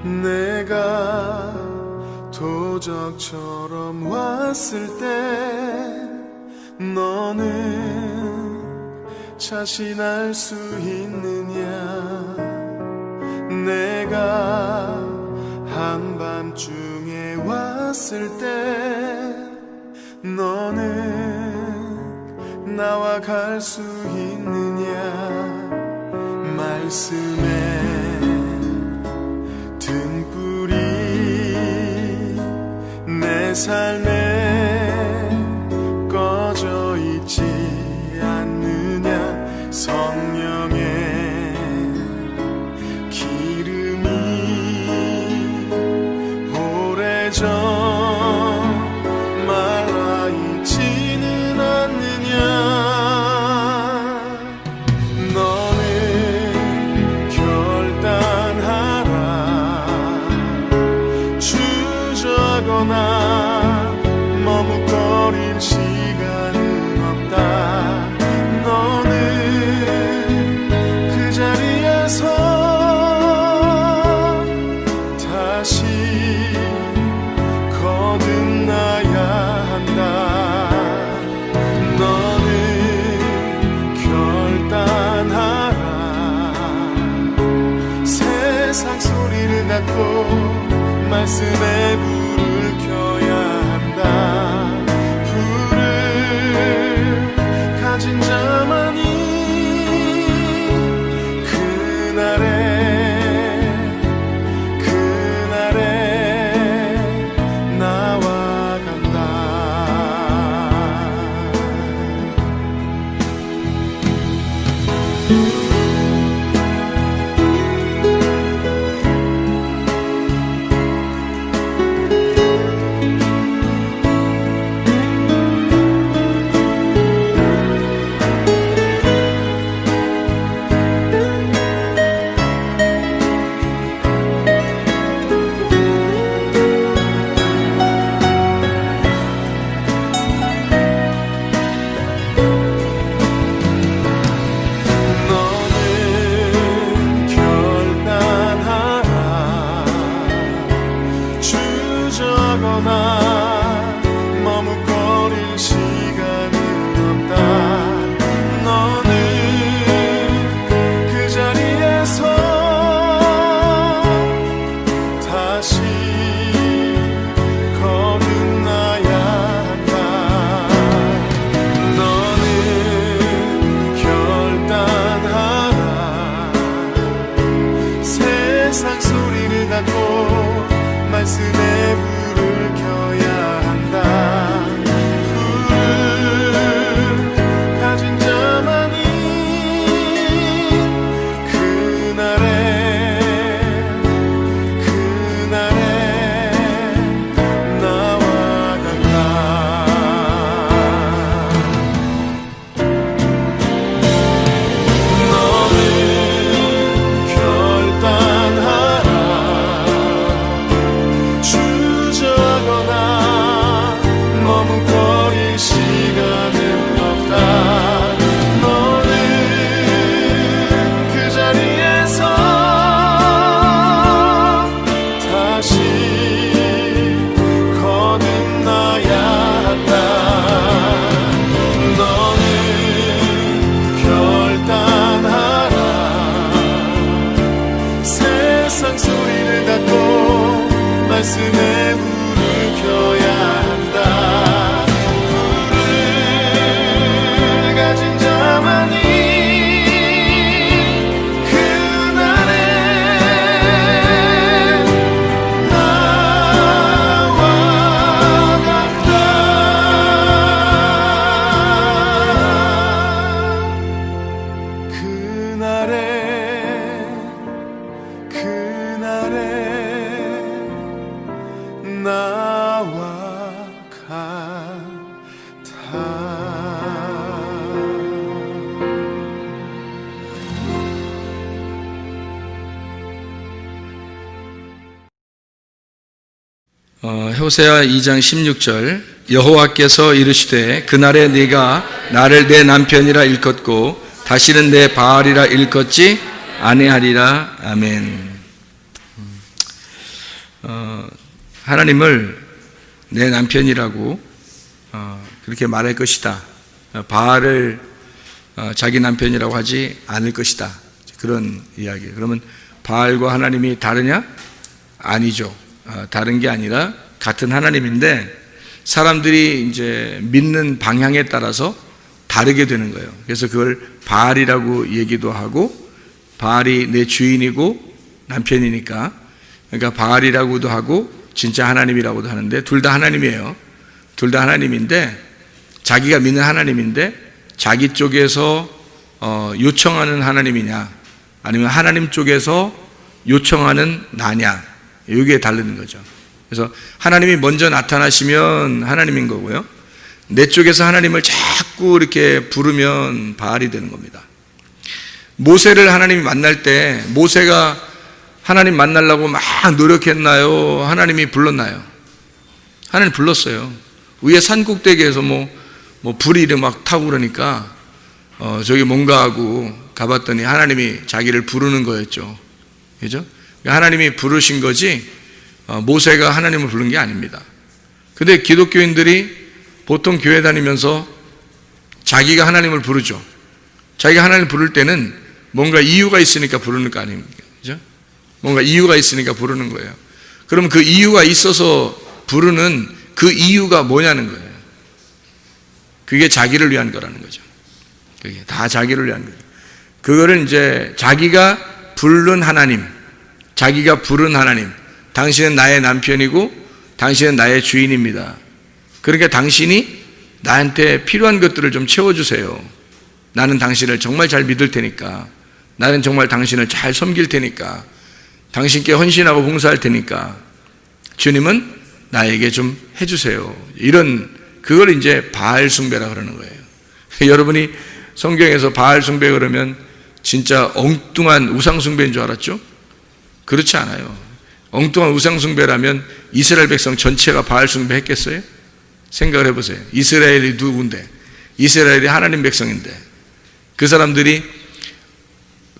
내가 도적처럼 왔을 때 너는 자신할 수 있느냐? 내가 한밤중에 왔을 때 너는 나와 갈 수 있느냐? 말씀에 등불이 내 삶에 꺼져 있지 않느냐? 성령의 기름이 오래전 말라 있지는 않느냐? 너는 결단하라. 주저거나 머뭇거릴 시간은 없다. 너는 그 자리에서 다시 거듭나야 한다. 너는 결단하라. 세상 소리를 닫고 말씀에 불을 켜야 한다. 불을 가진 자만이 그날에 나와 간다. 머뭇거릴 시간은 없다. 너는 그 자리에서 다시 거듭나야 한다. 너는 결단하라. 세상 소리를 닫고 말씀에 불을 켜야 한다. 불을 가진 자만이 그날에 나와 간다. 너는 결단하라. 주저거나 머뭇거릴 시간은 없다. 너는 그 자리에서 다시 거듭나야 한다. 너는 결단하라. 세상 소리를 닫고 말씀에 불을 켜야 한다. 불을 가진 자만이 그날에 나와 간다. 그날에 나와 같아. 호세아 2장 16절 여호와께서 이르시되 그날에 네가 나를 내 남편이라 일컫고 다시는 내 바알이라 일컫지 아니하리라. 아멘. 하나님을 내 남편이라고 그렇게 말할 것이다. 바알을 자기 남편이라고 하지 않을 것이다. 그런 이야기. 그러면 바알과 하나님이 다르냐? 아니죠. 다른 게 아니라 같은 하나님인데 사람들이 이제 믿는 방향에 따라서 다르게 되는 거예요. 그래서 그걸 바알이라고 얘기도 하고, 바알이 내 주인이고 남편이니까, 그러니까 바알이라고도 하고 진짜 하나님이라고도 하는데 둘 다 하나님이에요. 둘 다 하나님인데 자기가 믿는 하나님인데 자기 쪽에서 요청하는 하나님이냐 아니면 하나님 쪽에서 요청하는 나냐, 이게 다르는 거죠. 그래서 하나님이 먼저 나타나시면 하나님인 거고요, 내 쪽에서 하나님을 자꾸 이렇게 부르면 바알이 되는 겁니다. 모세를 하나님이 만날 때 모세가 하나님 만나려고 막 노력했나요? 하나님이 불렀나요? 하나님 불렀어요. 위에 산꼭대기에서 뭐 불이 막 타고 그러니까 저기 뭔가 하고 가봤더니 하나님이 자기를 부르는 거였죠. 그죠? 하나님이 부르신 거지 모세가 하나님을 부른 게 아닙니다. 근데 기독교인들이 보통 교회 다니면서 자기가 하나님을 부르죠. 자기가 하나님을 부를 때는 뭔가 이유가 있으니까 부르는 거 아닙니까? 그죠? 뭔가 이유가 있으니까 부르는 거예요. 그럼 그 이유가 있어서 부르는 그 이유가 뭐냐는 거예요. 그게 자기를 위한 거라는 거죠. 그게 다 자기를 위한 거예요. 그거를 이제 자기가 부른 하나님, 자기가 부른 하나님, 당신은 나의 남편이고 당신은 나의 주인입니다. 그러니까 당신이 나한테 필요한 것들을 좀 채워주세요. 나는 당신을 정말 잘 믿을 테니까, 나는 정말 당신을 잘 섬길 테니까, 당신께 헌신하고 봉사할 테니까 주님은 나에게 좀 해주세요. 이런, 그걸 이제 바알 숭배라 그러는 거예요. 여러분이 성경에서 바알 숭배 그러면 진짜 엉뚱한 우상 숭배인 줄 알았죠? 그렇지 않아요. 엉뚱한 우상 숭배라면 이스라엘 백성 전체가 바알 숭배 했겠어요? 생각을 해보세요. 이스라엘이 누군데? 이스라엘이 하나님 백성인데 그 사람들이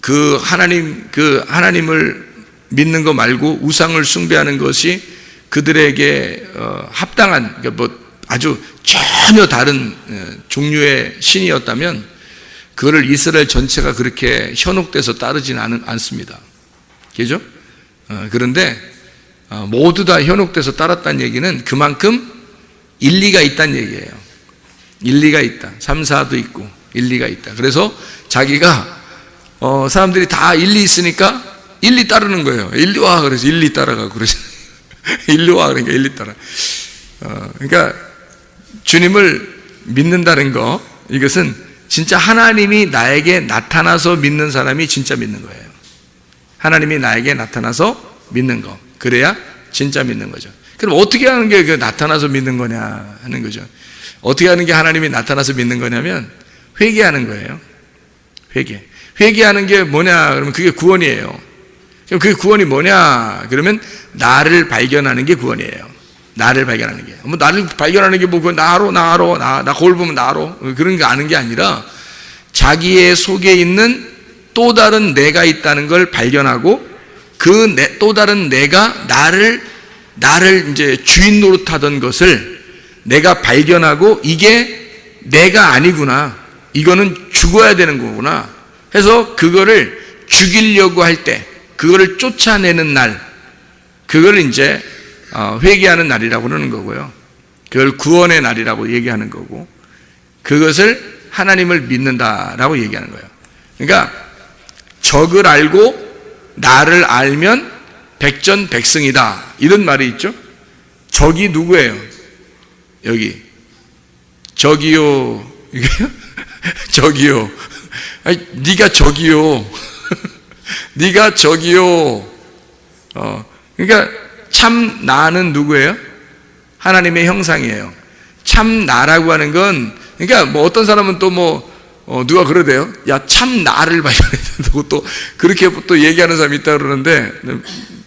그 하나님을 믿는 거 말고 우상을 숭배하는 것이 그들에게 합당한, 그러니까 뭐 아주 전혀 다른 종류의 신이었다면 그거를 이스라엘 전체가 그렇게 현혹돼서 따르지는 않습니다. 그죠? 그런데 모두 다 현혹돼서 따랐다는 얘기는 그만큼 일리가 있다는 얘기예요. 일리가 있다. 3, 4도 있고 일리가 있다. 그래서 자기가 사람들이 다 일리 있으니까 일리 따르는 거예요. 일리 와, 그래서 일리 따라가고 그러잖아요. 일리 와, 그러니까 일리 따라. 그러니까 주님을 믿는다는 거, 이것은 진짜 하나님이 나에게 나타나서 믿는 사람이 진짜 믿는 거예요. 하나님이 나에게 나타나서 믿는 거, 그래야 진짜 믿는 거죠. 그럼 어떻게 하는 게 그 나타나서 믿는 거냐 하는 거죠. 어떻게 하는 게 하나님이 나타나서 믿는 거냐면 회개하는 거예요. 회개하는 게 뭐냐 그러면 그게 구원이에요. 그럼 그게 구원이 뭐냐 그러면 나를 발견하는 게 구원이에요. 나를 발견하는 게. 뭐 나를 발견하는 게 뭐 나 거울 보면 나 알아. 그런 게 아는 게 아니라 자기의 속에 있는 또 다른 내가 있다는 걸 발견하고 그 또 다른 내가 나를 이제 주인 노릇하던 것을 내가 발견하고 이게 내가 아니구나. 이거는 죽어야 되는 거구나. 해서 그거를 죽이려고 할 때, 그거를 쫓아내는 날, 그걸 이제 회개하는 날이라고 그러는 거고요. 그걸 구원의 날이라고 얘기하는 거고, 그것을 하나님을 믿는다라고 얘기하는 거예요. 그러니까 적을 알고 나를 알면 백전백승이다, 이런 말이 있죠. 적이 누구예요? 여기 적이요. 이게요? 적이요. 아니, 네가 적이요. 네가 적이요. 그러니까 참 나는 누구예요? 하나님의 형상이에요. 참 나라고 하는 건, 그러니까 뭐 어떤 사람은 또 누가 그러대요. 야, 참 나를 발견했다고 또 그렇게 또 얘기하는 사람이 있다 그러는데,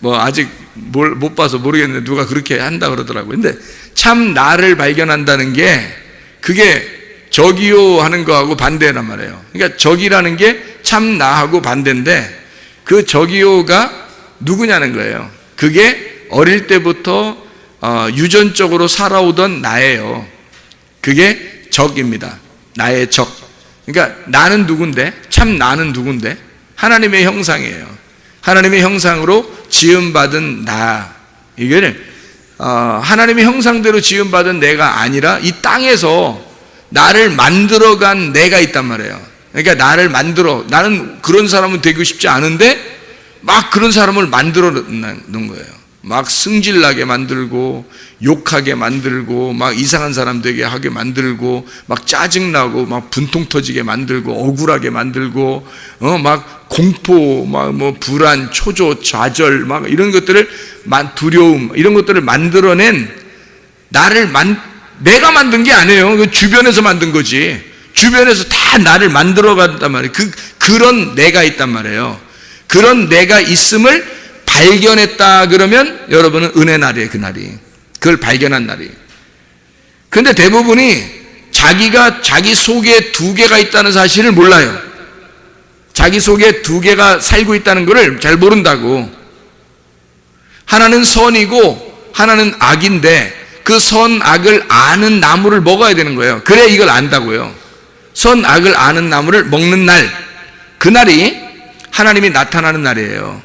뭐 아직 못 봐서 모르겠는데 누가 그렇게 한다 그러더라고요. 근데 참 나를 발견한다는 게 그게 적이요 하는 거하고 반대란 말이에요. 그러니까 적이라는 게 참 나하고 반대인데 그 적이요가 누구냐는 거예요. 그게 어릴 때부터 유전적으로 살아오던 나예요. 그게 적입니다. 나의 적. 그러니까 나는 누군데? 참 나는 누군데? 하나님의 형상이에요. 하나님의 형상으로 지음받은 나. 이거를 하나님의 형상대로 지음받은 내가 아니라 이 땅에서 나를 만들어간 내가 있단 말이에요. 그러니까 나를 나는 그런 사람은 되고 싶지 않은데 막 그런 사람을 만들어 놓은 거예요. 막 승질나게 만들고 욕하게 만들고 막 이상한 사람 되게 하게 만들고 막 짜증나고 막 분통 터지게 만들고 억울하게 만들고 막 공포 막 뭐 불안 초조 좌절 막 이런 것들을 두려움 이런 것들을 만들어낸 내가 만든 게 아니에요. 그 주변에서 만든 거지. 주변에서 다 나를 만들어 갔단 말이에요. 그런 내가 있단 말이에요. 그런 내가 있음을 발견했다 그러면 여러분은 은혜 날이에요. 그날이. 그걸 발견한 날이. 근데 대부분이 자기가 자기 속에 두 개가 있다는 사실을 몰라요. 자기 속에 두 개가 살고 있다는 것을 잘 모른다고. 하나는 선이고 하나는 악인데 그 선악을 아는 나무를 먹어야 되는 거예요. 그래 이걸 안다고요. 선악을 아는 나무를 먹는 날, 그날이 하나님이 나타나는 날이에요.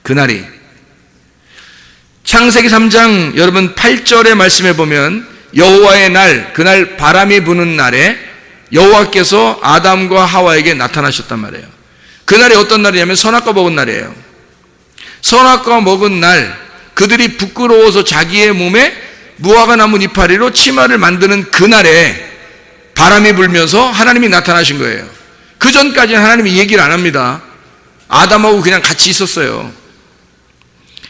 그날이. 창세기 3장 여러분 8절의 말씀에 보면 여호와의 날, 그날 바람이 부는 날에 여호와께서 아담과 하와에게 나타나셨단 말이에요. 그날이 어떤 날이냐면 선악과 먹은 날이에요. 선악과 먹은 날, 그들이 부끄러워서 자기의 몸에 무화과 나무 이파리로 치마를 만드는 그날에 바람이 불면서 하나님이 나타나신 거예요. 그 전까지는 하나님이 얘기를 안 합니다. 아담하고 그냥 같이 있었어요.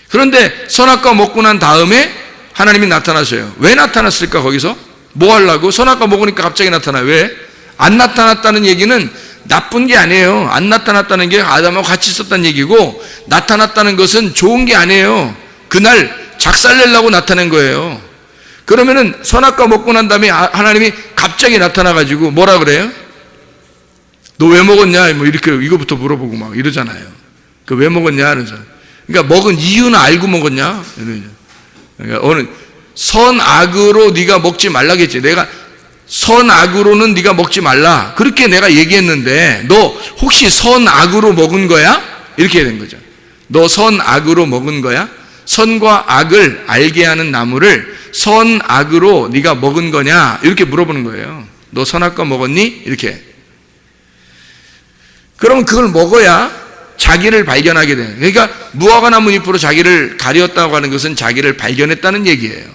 그런데 선악과 먹고 난 다음에 하나님이 나타나셔요. 왜 나타났을까 거기서? 뭐 하려고? 선악과 먹으니까 갑자기 나타나요. 왜? 안 나타났다는 얘기는 나쁜 게 아니에요. 안 나타났다는 게 아담하고 같이 있었다는 얘기고, 나타났다는 것은 좋은 게 아니에요. 그날 작살내려고 나타낸 거예요. 그러면은 선악과 먹고 난 다음에 하나님이 갑자기 나타나가지고 뭐라 그래요? 너 왜 먹었냐? 뭐 이렇게 이거부터 물어보고 막 이러잖아요. 그 왜 먹었냐? 그러죠. 그러니까 먹은 이유는 알고 먹었냐? 그러니까 오늘 선악으로 네가 먹지 말라겠지. 내가 선악으로는 네가 먹지 말라. 그렇게 내가 얘기했는데 너 혹시 선악으로 먹은 거야? 이렇게 된 거죠. 너 선악으로 먹은 거야? 선과 악을 알게 하는 나무를 선악으로 네가 먹은 거냐? 이렇게 물어보는 거예요. 너 선악과 먹었니? 이렇게. 그럼 그걸 먹어야 자기를 발견하게 돼요. 그러니까 무화과 나무 잎으로 자기를 가렸다고 하는 것은 자기를 발견했다는 얘기예요.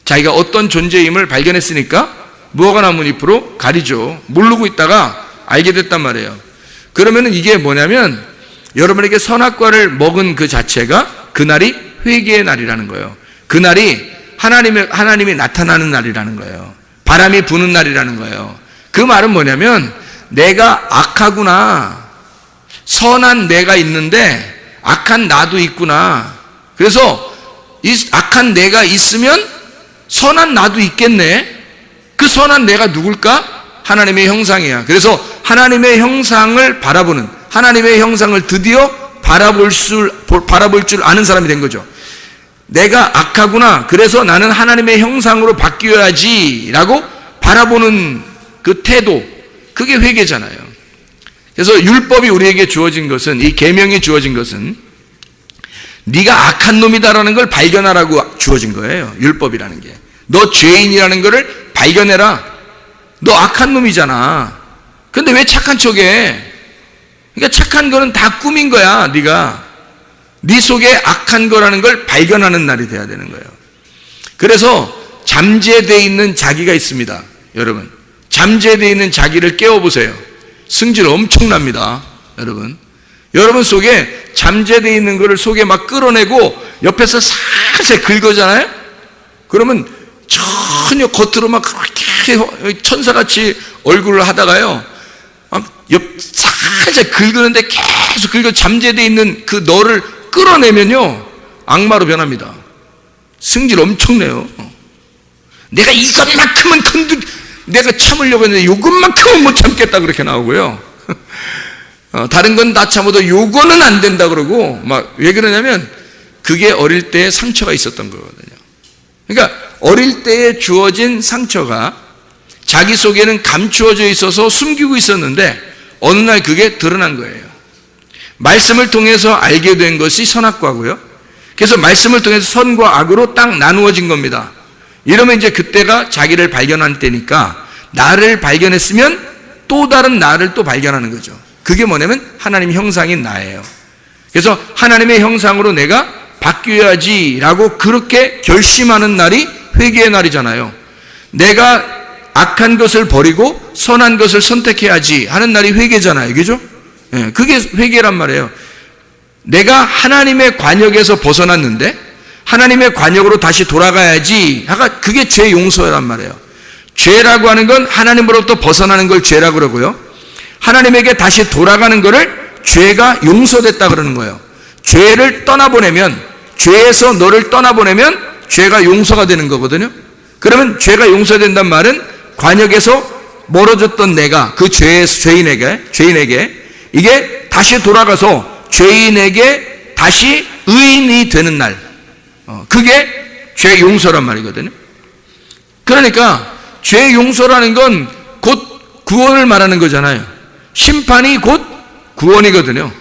자기가 어떤 존재임을 발견했으니까 무화과 나무 잎으로 가리죠. 모르고 있다가 알게 됐단 말이에요. 그러면은 이게 뭐냐면 여러분에게 선악과를 먹은 그 자체가 그날이 회개의 날이라는 거예요. 그날이 하나님이 나타나는 날이라는 거예요. 바람이 부는 날이라는 거예요. 그 말은 뭐냐면 내가 악하구나. 선한 내가 있는데 악한 나도 있구나. 그래서 이 악한 내가 있으면 선한 나도 있겠네. 그 선한 내가 누굴까? 하나님의 형상이야. 그래서 하나님의 형상을 바라보는, 하나님의 형상을 드디어 바라볼 줄 아는 사람이 된 거죠. 내가 악하구나. 그래서 나는 하나님의 형상으로 바뀌어야지 라고 바라보는 그 태도, 그게 회개잖아요. 그래서 율법이 우리에게 주어진 것은, 이 계명이 주어진 것은 네가 악한 놈이다라는 걸 발견하라고 주어진 거예요. 율법이라는 게. 너 죄인이라는 거를 발견해라. 너 악한 놈이잖아. 근데 왜 착한 척해? 그러니까 착한 거는 다 꿈인 거야. 네가 네 속에 악한 거라는 걸 발견하는 날이 돼야 되는 거예요. 그래서 잠재되어 있는 자기가 있습니다. 여러분, 잠재되어 있는 자기를 깨워보세요. 승질 엄청납니다. 여러분 속에 잠재되어 있는 거를 속에 막 끌어내고 옆에서 살살 긁어잖아요. 그러면 전혀 겉으로 막 그렇게 천사같이 얼굴을 하다가요, 살살 긁는데 계속 긁어 잠재되어 있는 그 너를 끌어내면요 악마로 변합니다. 승질 엄청 내요. 내가 이것만큼은 내가 참으려고 했는데 이것만큼은 못 참겠다 그렇게 나오고요. 다른 건 다 참아도 요거는 안 된다 그러고 막 왜 그러냐면 그게 어릴 때 상처가 있었던 거거든요. 그러니까 어릴 때에 주어진 상처가 자기 속에는 감추어져 있어서 숨기고 있었는데 어느 날 그게 드러난 거예요. 말씀을 통해서 알게 된 것이 선악과고요. 그래서 말씀을 통해서 선과 악으로 딱 나누어진 겁니다. 이러면 이제 그때가 자기를 발견한 때니까 나를 발견했으면 또 다른 나를 또 발견하는 거죠. 그게 뭐냐면 하나님 형상인 나예요. 그래서 하나님의 형상으로 내가 바뀌어야지라고 그렇게 결심하는 날이 회개의 날이잖아요. 내가 악한 것을 버리고 선한 것을 선택해야지 하는 날이 회개잖아요. 그죠? 예, 그게 회개란 말이에요. 내가 하나님의 관역에서 벗어났는데 하나님의 관역으로 다시 돌아가야지. 그게 죄 용서란 말이에요. 죄라고 하는 건 하나님으로부터 벗어나는 걸 죄라고 그러고요. 하나님에게 다시 돌아가는 거를 죄가 용서됐다 그러는 거예요. 죄를 떠나보내면, 죄에서 너를 떠나보내면 죄가 용서가 되는 거거든요. 그러면 죄가 용서된단 말은 관역에서 멀어졌던 내가 그 죄인에게 이게 다시 돌아가서 죄인에게 다시 의인이 되는 날, 그게 죄 용서란 말이거든요. 그러니까 죄 용서라는 건 곧 구원을 말하는 거잖아요. 심판이 곧 구원이거든요.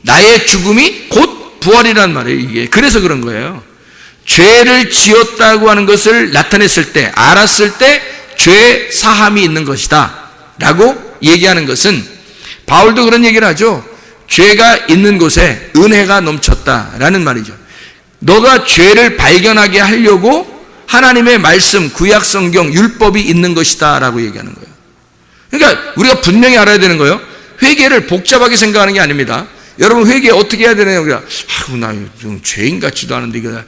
나의 죽음이 곧 부활이란 말이에요. 이게 그래서 그런 거예요. 죄를 지었다고 하는 것을 나타냈을 때, 알았을 때 죄 사함이 있는 것이다 라고 얘기하는 것은, 바울도 그런 얘기를 하죠. 죄가 있는 곳에 은혜가 넘쳤다라는 말이죠. 너가 죄를 발견하게 하려고 하나님의 말씀, 구약 성경, 율법이 있는 것이다 라고 얘기하는 거예요. 그러니까 우리가 분명히 알아야 되는 거예요. 회개를 복잡하게 생각하는 게 아닙니다. 여러분, 회개 어떻게 해야 되나요? 우리가 나 좀 죄인 같지도 않은데 내가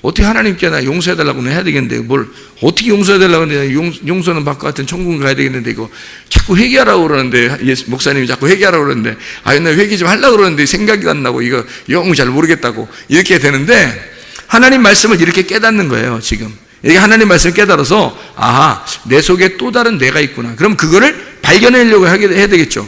어떻게 하나님께 나 용서해달라고는 해야 되겠는데 뭘 어떻게 용서해달라고 하는데 용서는 받고 같은 천국 가야 되겠는데 이거 자꾸 회개하라고 그러는데, 목사님이 자꾸 회개하라고 그러는데 나 회개 좀 하려고 그러는데 생각이 안 나고 이거 영 잘 모르겠다고 이렇게 되는데, 하나님 말씀을 이렇게 깨닫는 거예요. 지금 이렇게 하나님 말씀을 깨달아서 내 속에 또 다른 내가 있구나. 그럼 그거를 발견하려고 해야 되겠죠.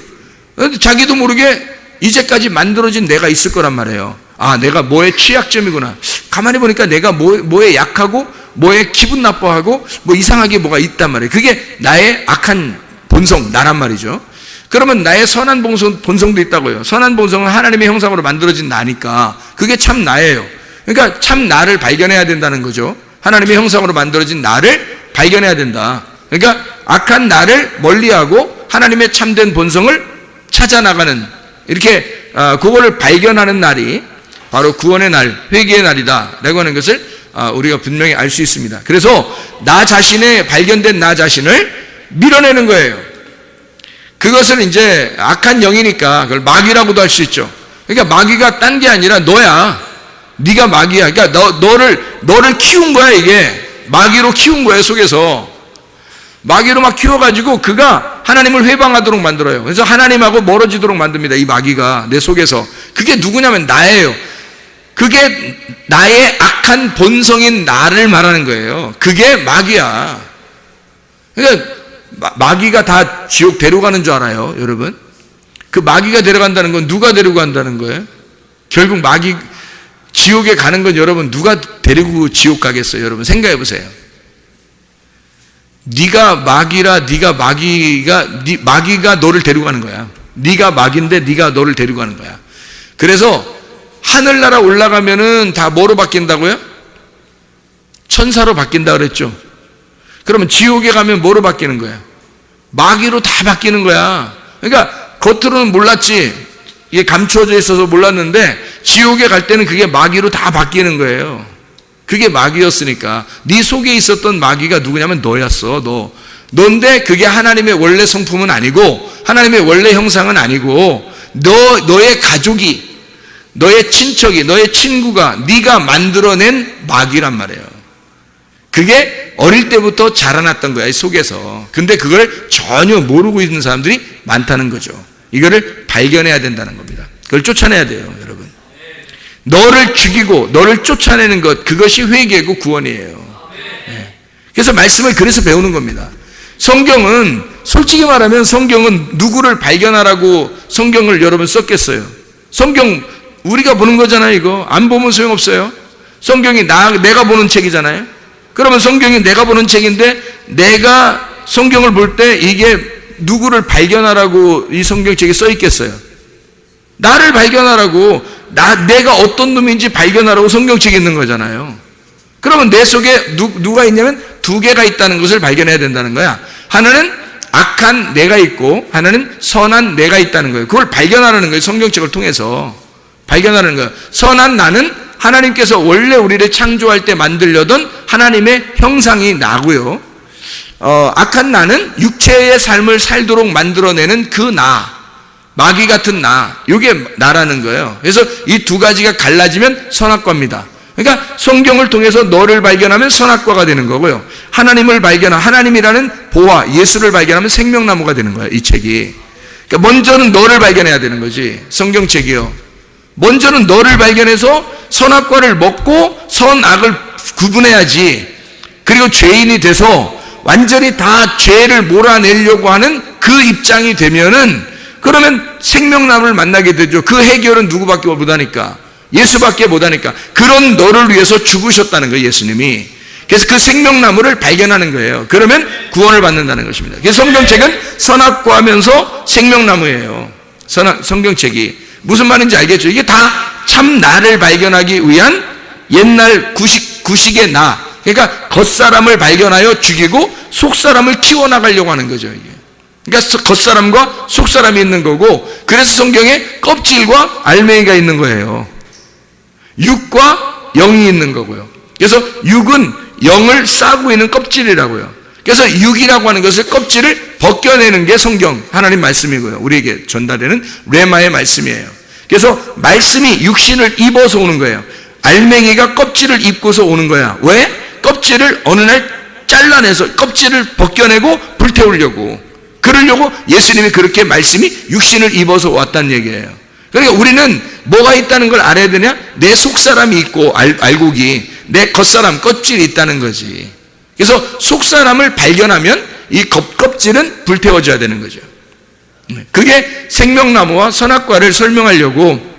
자기도 모르게 이제까지 만들어진 내가 있을 거란 말이에요. 내가 뭐의 취약점이구나. 가만히 보니까 내가 뭐에 약하고 뭐에 기분 나빠하고 뭐 이상하게 뭐가 있단 말이에요. 그게 나의 악한 본성, 나란 말이죠. 그러면 나의 선한 본성도 있다고요. 선한 본성은 하나님의 형상으로 만들어진 나니까 그게 참 나예요. 그러니까 참 나를 발견해야 된다는 거죠. 하나님의 형상으로 만들어진 나를 발견해야 된다. 그러니까 악한 나를 멀리하고 하나님의 참된 본성을 찾아나가는, 이렇게 그거를 발견하는 날이 바로 구원의 날, 회개의 날이다 라고 하는 것을 우리가 분명히 알 수 있습니다. 그래서 발견된 나 자신을 밀어내는 거예요. 그것을 이제 악한 영이니까 그걸 마귀라고도 할 수 있죠. 그러니까 마귀가 딴 게 아니라 너야. 네가 마귀야. 그러니까 너를 키운 거야. 이게 마귀로 키운 거예요. 속에서 마귀로 막 키워가지고 그가 하나님을 회방하도록 만들어요. 그래서 하나님하고 멀어지도록 만듭니다. 이 마귀가 내 속에서. 그게 누구냐면 나예요. 그게 나의 악한 본성인 나를 말하는 거예요. 그게 마귀야. 그러니까 마귀가 다 지옥 데려가는 줄 알아요, 여러분? 그 마귀가 데려간다는 건 누가 데리고 간다는 거예요? 결국 지옥에 가는 건 여러분 누가 데리고 지옥 가겠어요? 여러분 생각해 보세요. 네가 마귀라, 마귀가 너를 데리고 가는 거야. 네가 마귀인데 네가 너를 데리고 가는 거야. 그래서 하늘나라 올라가면은 다 뭐로 바뀐다고요? 천사로 바뀐다 그랬죠. 그러면 지옥에 가면 뭐로 바뀌는 거야? 마귀로 다 바뀌는 거야. 그러니까 겉으로는 몰랐지, 이게 감추어져 있어서 몰랐는데 지옥에 갈 때는 그게 마귀로 다 바뀌는 거예요. 그게 마귀였으니까. 네 속에 있었던 마귀가 누구냐면 너였어. 너인데 그게 하나님의 원래 성품은 아니고 하나님의 원래 형상은 아니고 너의 가족이, 너의 친척이, 너의 친구가 네가 만들어낸 마귀란 말이에요. 그게 어릴 때부터 자라났던 거야, 이 속에서. 근데 그걸 전혀 모르고 있는 사람들이 많다는 거죠. 이거를 발견해야 된다는 겁니다. 그걸 쫓아내야 돼요, 여러분. 너를 죽이고 너를 쫓아내는 것, 그것이 회개고 구원이에요. 네. 그래서 말씀을 그래서 배우는 겁니다. 성경은, 솔직히 말하면 성경은 누구를 발견하라고 성경을 여러분 썼겠어요? 성경 우리가 보는 거잖아요. 이거 안 보면 소용없어요. 성경이 내가 보는 책이잖아요. 그러면 성경이 내가 보는 책인데 내가 성경을 볼 때 이게 누구를 발견하라고 이 성경책에 써 있겠어요? 나를 발견하라고, 내가 어떤 놈인지 발견하라고 성경책에 있는 거잖아요. 그러면 내 속에 누가 있냐면 두 개가 있다는 것을 발견해야 된다는 거야. 하나는 악한 내가 있고 하나는 선한 내가 있다는 거예요. 그걸 발견하라는 거예요. 성경책을 통해서 발견하는 거예요. 선한 나는 하나님께서 원래 우리를 창조할 때 만들려던 하나님의 형상이 나고요. 악한 나는 육체의 삶을 살도록 만들어내는 그 마귀 같은 이게 나라는 거예요. 그래서 이 두 가지가 갈라지면 선악과입니다. 그러니까 성경을 통해서 너를 발견하면 선악과가 되는 거고요. 하나님이라는 보화, 예수를 발견하면 생명나무가 되는 거예요. 이 책이. 그러니까 먼저는 너를 발견해야 되는 거지. 성경책이요. 먼저는 너를 발견해서 선악과를 먹고 선악을 구분해야지. 그리고 죄인이 돼서 완전히 다 죄를 몰아내려고 하는 그 입장이 되면은 그러면 생명나무를 만나게 되죠. 그 해결은 누구밖에 못하니까. 예수밖에 못하니까. 그런 너를 위해서 죽으셨다는 거예요, 예수님이. 그래서 그 생명나무를 발견하는 거예요. 그러면 구원을 받는다는 것입니다. 그래서 성경책은 선악과하면서 생명나무예요. 성경책이. 무슨 말인지 알겠죠? 이게 다 참 나를 발견하기 위한 옛날 구식의 나. 그러니까 겉사람을 발견하여 죽이고 속사람을 키워나가려고 하는 거죠, 이게. 그러니까 겉사람과 속사람이 있는 거고, 그래서 성경에 껍질과 알맹이가 있는 거예요. 육과 영이 있는 거고요. 그래서 육은 영을 싸고 있는 껍질이라고요. 그래서 육이라고 하는 것을 껍질을 벗겨내는 게 성경 하나님 말씀이고요. 우리에게 전달되는 레마의 말씀이에요. 그래서 말씀이 육신을 입어서 오는 거예요. 알맹이가 껍질을 입고서 오는 거야. 왜? 껍질을 어느 날 잘라내서 껍질을 벗겨내고 불태우려고, 그러려고 예수님이 그렇게 말씀이 육신을 입어서 왔다는 얘기예요. 그러니까 우리는 뭐가 있다는 걸 알아야 되냐? 내 속사람이 있고 알곡이, 내 겉사람 껍질이 있다는 거지. 그래서 속사람을 발견하면 이 껍질은 불태워져야 되는 거죠. 그게 생명나무와 선악과를 설명하려고,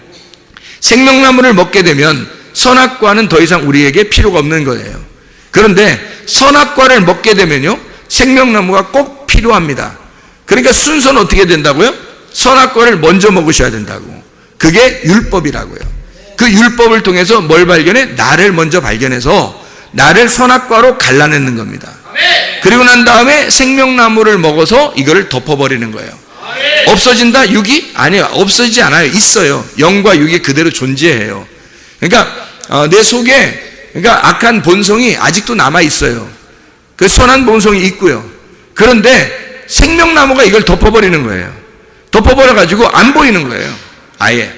생명나무를 먹게 되면 선악과는 더 이상 우리에게 필요가 없는 거예요. 그런데 선악과를 먹게 되면요, 생명나무가 꼭 필요합니다. 그러니까 순서는 어떻게 된다고요? 선악과를 먼저 먹으셔야 된다고. 그게 율법이라고요. 그 율법을 통해서 뭘 발견해? 나를 먼저 발견해서 나를 선악과로 갈라내는 겁니다. 그리고 난 다음에 생명나무를 먹어서 이거를 덮어버리는 거예요. 없어진다? 육이? 아니요, 없어지지 않아요. 있어요. 영과 육이 그대로 존재해요. 그러니까 내 속에, 그러니까 악한 본성이 아직도 남아 있어요. 그 선한 본성이 있고요. 그런데 생명나무가 이걸 덮어버리는 거예요. 덮어버려 가지고 안 보이는 거예요, 아예.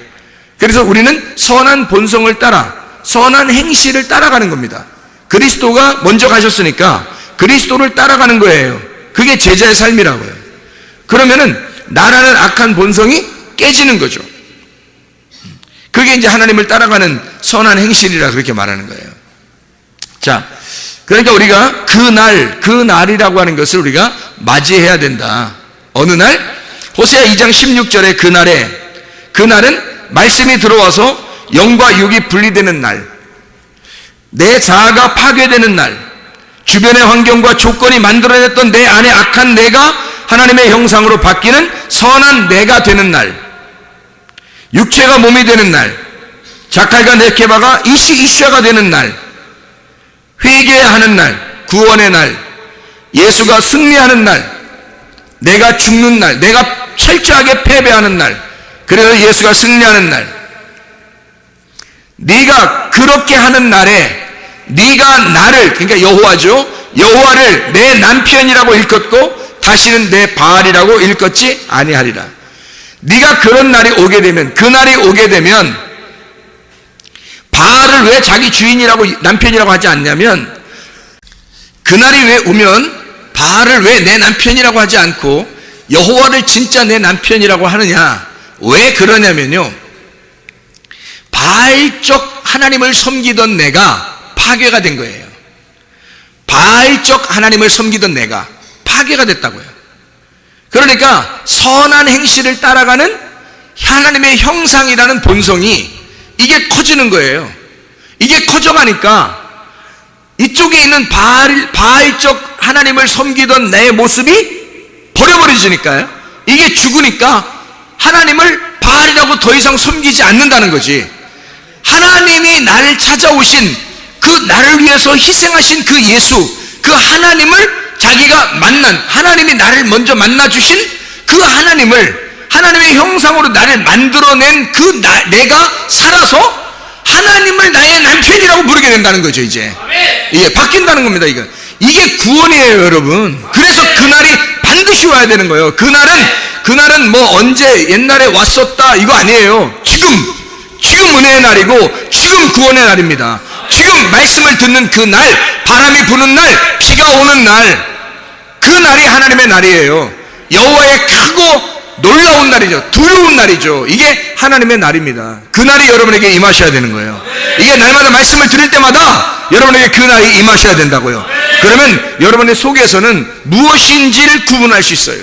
그래서 우리는 선한 본성을 따라, 선한 행실을 따라가는 겁니다. 그리스도가 먼저 가셨으니까 그리스도를 따라가는 거예요. 그게 제자의 삶이라고요. 그러면은 나라는 악한 본성이 깨지는 거죠. 그게 이제 하나님을 따라가는 선한 행실이라 그렇게 말하는 거예요. 자, 그러니까 우리가 그 날이라고 하는 것을 우리가 맞이해야 된다. 어느 날? 호세아 2장 16절에 그날은 말씀이 들어와서 영과 육이 분리되는 날, 내 자아가 파괴되는 날, 주변의 환경과 조건이 만들어냈던 내 안에 악한 내가 하나님의 형상으로 바뀌는 선한 내가 되는 날, 육체가 몸이 되는 날, 자칼과 네케바가 이슈아가 되는 날, 회개해야 하는 날, 구원의 날, 예수가 승리하는 날, 내가 죽는 날, 내가 철저하게 패배하는 날, 그래서 예수가 승리하는 날, 네가 그렇게 하는 날에 네가 나를, 그러니까 여호와죠, 여호와를 내 남편이라고 일컫고 다시는 내 바알이라고 일컫지 아니하리라. 네가 그런 날이 오게 되면, 그 날이 오게 되면 바알을 왜 자기 주인이라고 남편이라고 하지 않냐면, 그날이 왜 오면 바알을 왜 내 남편이라고 하지 않고 여호와를 진짜 내 남편이라고 하느냐? 왜 그러냐면요, 바알적 하나님을 섬기던 내가 파괴가 된 거예요. 바알적 하나님을 섬기던 내가 파괴가 됐다고요. 그러니까 선한 행실을 따라가는 하나님의 형상이라는 본성이 이게 커지는 거예요. 이게 커져가니까 이쪽에 있는 바알적 하나님을 섬기던 내 모습이 버려버려지니까요. 이게 죽으니까 하나님을 바알이라고 더 이상 섬기지 않는다는 거지. 하나님이 나를 찾아오신 그 나를 위해서 희생하신 그 예수, 그 하나님을 자기가 만난, 하나님이 나를 먼저 만나주신 그 하나님을, 하나님의 형상으로 나를 만들어낸 그 내가 살아서 하나님을 나의 남편이라고 부르게 된다는 거죠. 이제 이게 바뀐다는 겁니다. 이게 구원이에요, 여러분. 그래서 그날이 반드시 와야 되는 거예요. 그날은 뭐 언제 옛날에 왔었다 이거 아니에요. 지금 은혜의 날이고 지금 구원의 날입니다. 지금 말씀을 듣는 그 날, 바람이 부는 날, 비가 오는 날, 그 날이 하나님의 날이에요. 여호와의 크고 놀라운 날이죠. 두려운 날이죠. 이게 하나님의 날입니다. 그 날이 여러분에게 임하셔야 되는 거예요. 이게 날마다 말씀을 들을 때마다 여러분에게 그 날이 임하셔야 된다고요. 그러면 여러분의 속에서는 무엇인지를 구분할 수 있어요.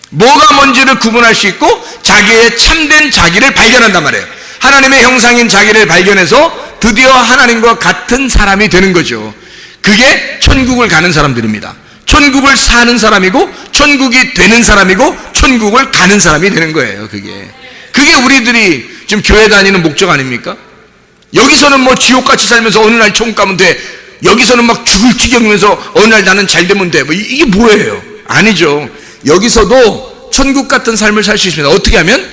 뭐가 뭔지를 구분할 수 있고 자기의 참된 자기를 발견한단 말이에요. 하나님의 형상인 자기를 발견해서 드디어 하나님과 같은 사람이 되는 거죠. 그게 천국을 가는 사람들입니다. 천국을 사는 사람이고 천국이 되는 사람이고 천국을 가는 사람이 되는 거예요. 그게 우리들이 지금 교회 다니는 목적 아닙니까? 여기서는 뭐 지옥같이 살면서 어느 날 천국 가면 돼. 여기서는 막 죽을 지경이면서 어느 날 나는 잘 되면 돼. 뭐 이게 뭐예요? 아니죠. 여기서도 천국 같은 삶을 살 수 있습니다. 어떻게 하면?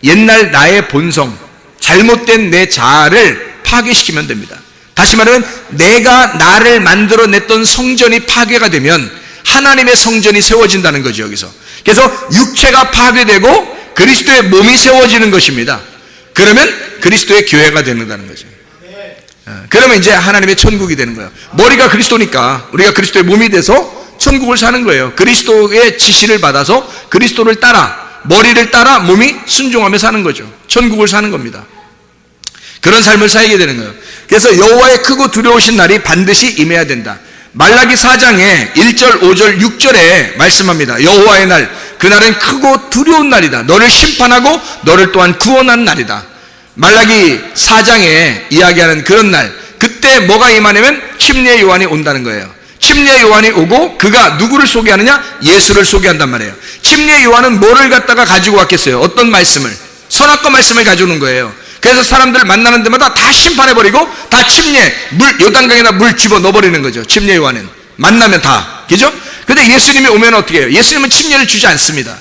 옛날 나의 본성, 잘못된 내 자아를 파괴시키면 됩니다. 다시 말하면 내가 나를 만들어냈던 성전이 파괴가 되면 하나님의 성전이 세워진다는 거죠. 여기서. 그래서 육체가 파괴되고 그리스도의 몸이 세워지는 것입니다. 그러면 그리스도의 교회가 되는다는 거죠. 그러면 이제 하나님의 천국이 되는 거예요. 머리가 그리스도니까 우리가 그리스도의 몸이 돼서 천국을 사는 거예요. 그리스도의 지시를 받아서 그리스도를 따라, 머리를 따라 몸이 순종하며 사는 거죠. 천국을 사는 겁니다. 그런 삶을 살게 되는 거예요. 그래서 여호와의 크고 두려우신 날이 반드시 임해야 된다. 말라기 4장에 1절, 5절, 6절에 말씀합니다. 여호와의 날, 그날은 크고 두려운 날이다. 너를 심판하고 너를 또한 구원하는 날이다. 말라기 4장에 이야기하는 그런 날, 그때 뭐가 임하냐면 침례 요한이 온다는 거예요. 침례 요한이 오고 그가 누구를 소개하느냐? 예수를 소개한단 말이에요. 침례 요한은 뭐를 갖다가 가지고 왔겠어요? 어떤 말씀을? 선악과 말씀을 가져오는 거예요. 그래서 사람들 만나는 데마다 다 심판해버리고 다 침례, 요단강에다 물 집어 넣어버리는 거죠. 침례 요한은 만나면 다, 그죠? 근데 예수님이 오면 어떻게 해요? 예수님은 침례를 주지 않습니다.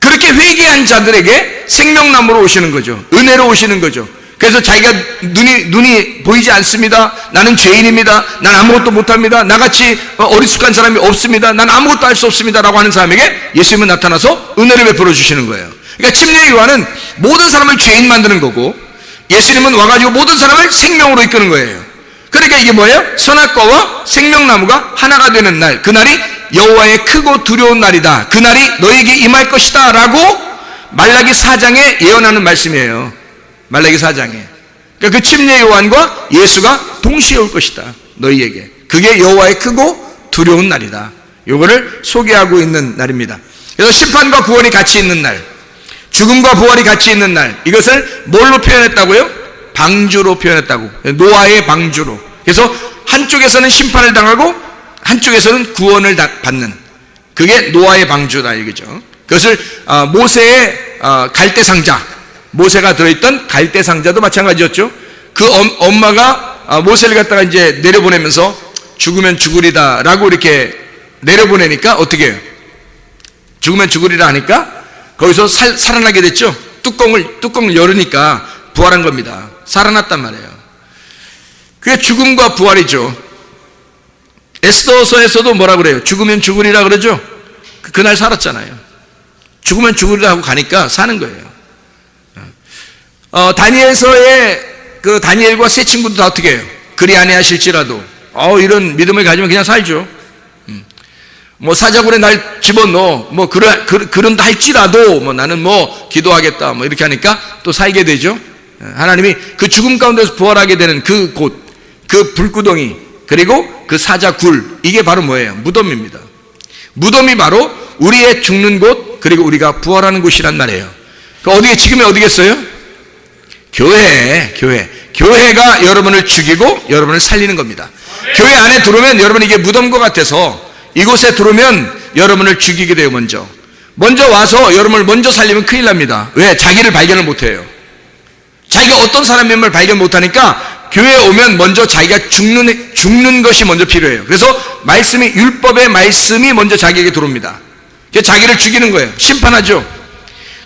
그렇게 회개한 자들에게 생명나무로 오시는 거죠. 은혜로 오시는 거죠. 그래서 자기가 눈이 보이지 않습니다. 나는 죄인입니다. 난 아무것도 못합니다. 나같이 어리숙한 사람이 없습니다. 난 아무것도 할 수 없습니다. 라고 하는 사람에게 예수님은 나타나서 은혜를 베풀어 주시는 거예요. 그러니까 침례 요한은 모든 사람을 죄인 만드는 거고 예수님은 와가지고 모든 사람을 생명으로 이끄는 거예요. 그러니까 이게 뭐예요? 선악과와 생명나무가 하나가 되는 날, 그날이 여호와의 크고 두려운 날이다. 그날이 너에게 임할 것이다 라고 말라기 4장에 예언하는 말씀이에요. 말라기 4장에. 그러니까 그 침례 요한과 예수가 동시에 올 것이다. 너희에게. 그게 여호와의 크고 두려운 날이다. 요거를 소개하고 있는 날입니다. 그래서 심판과 구원이 같이 있는 날, 죽음과 부활이 같이 있는 날, 이것을 뭘로 표현했다고요? 방주로 표현했다고. 노아의 방주로. 그래서 한쪽에서는 심판을 당하고 한쪽에서는 구원을 받는, 그게 노아의 방주다 이거죠. 그것을 모세의 갈대상자, 모세가 들어있던 갈대상자도 마찬가지였죠. 그 엄마가 모세를 갖다가 이제 내려보내면서 죽으면 죽으리다 라고 이렇게 내려보내니까 어떻게 해요? 죽으면 죽으리라 하니까 거기서 살아나게 됐죠. 뚜껑을 열으니까 부활한 겁니다. 살아났단 말이에요. 그게 죽음과 부활이죠. 에스더서에서도 뭐라 그래요? 죽으면 죽으리라 그러죠. 그날 살았잖아요. 죽으면 죽으리라 하고 가니까 사는 거예요. 다니엘서의 그 다니엘과 세 친구도 다 어떻게 해요? 그리 아니하실지라도 이런 믿음을 가지면 그냥 살죠. 뭐 사자굴에 날 집어넣어 뭐 그런다 할지라도 뭐 나는 뭐 기도하겠다 뭐 이렇게 하니까 또 살게 되죠. 하나님이 그 죽음 가운데서 부활하게 되는 그 곳, 그 불구덩이, 그리고 그 사자굴, 이게 바로 뭐예요? 무덤입니다. 무덤이 바로 우리의 죽는 곳, 그리고 우리가 부활하는 곳이란 말이에요. 어디에, 지금이 어디겠어요? 교회. 교회가 여러분을 죽이고 여러분을 살리는 겁니다. 교회 안에 들어오면 여러분 이게 무덤과 같아서 이곳에 들어오면 여러분을 죽이게 돼요. 먼저 와서 여러분을 먼저 살리면 큰일 납니다. 왜? 자기를 발견을 못해요. 자기가 어떤 사람임을 발견 못하니까 교회에 오면 먼저 자기가 죽는 것이 먼저 필요해요. 그래서 율법의 말씀이 먼저 자기에게 들어옵니다. 그래서 자기를 죽이는 거예요. 심판하죠.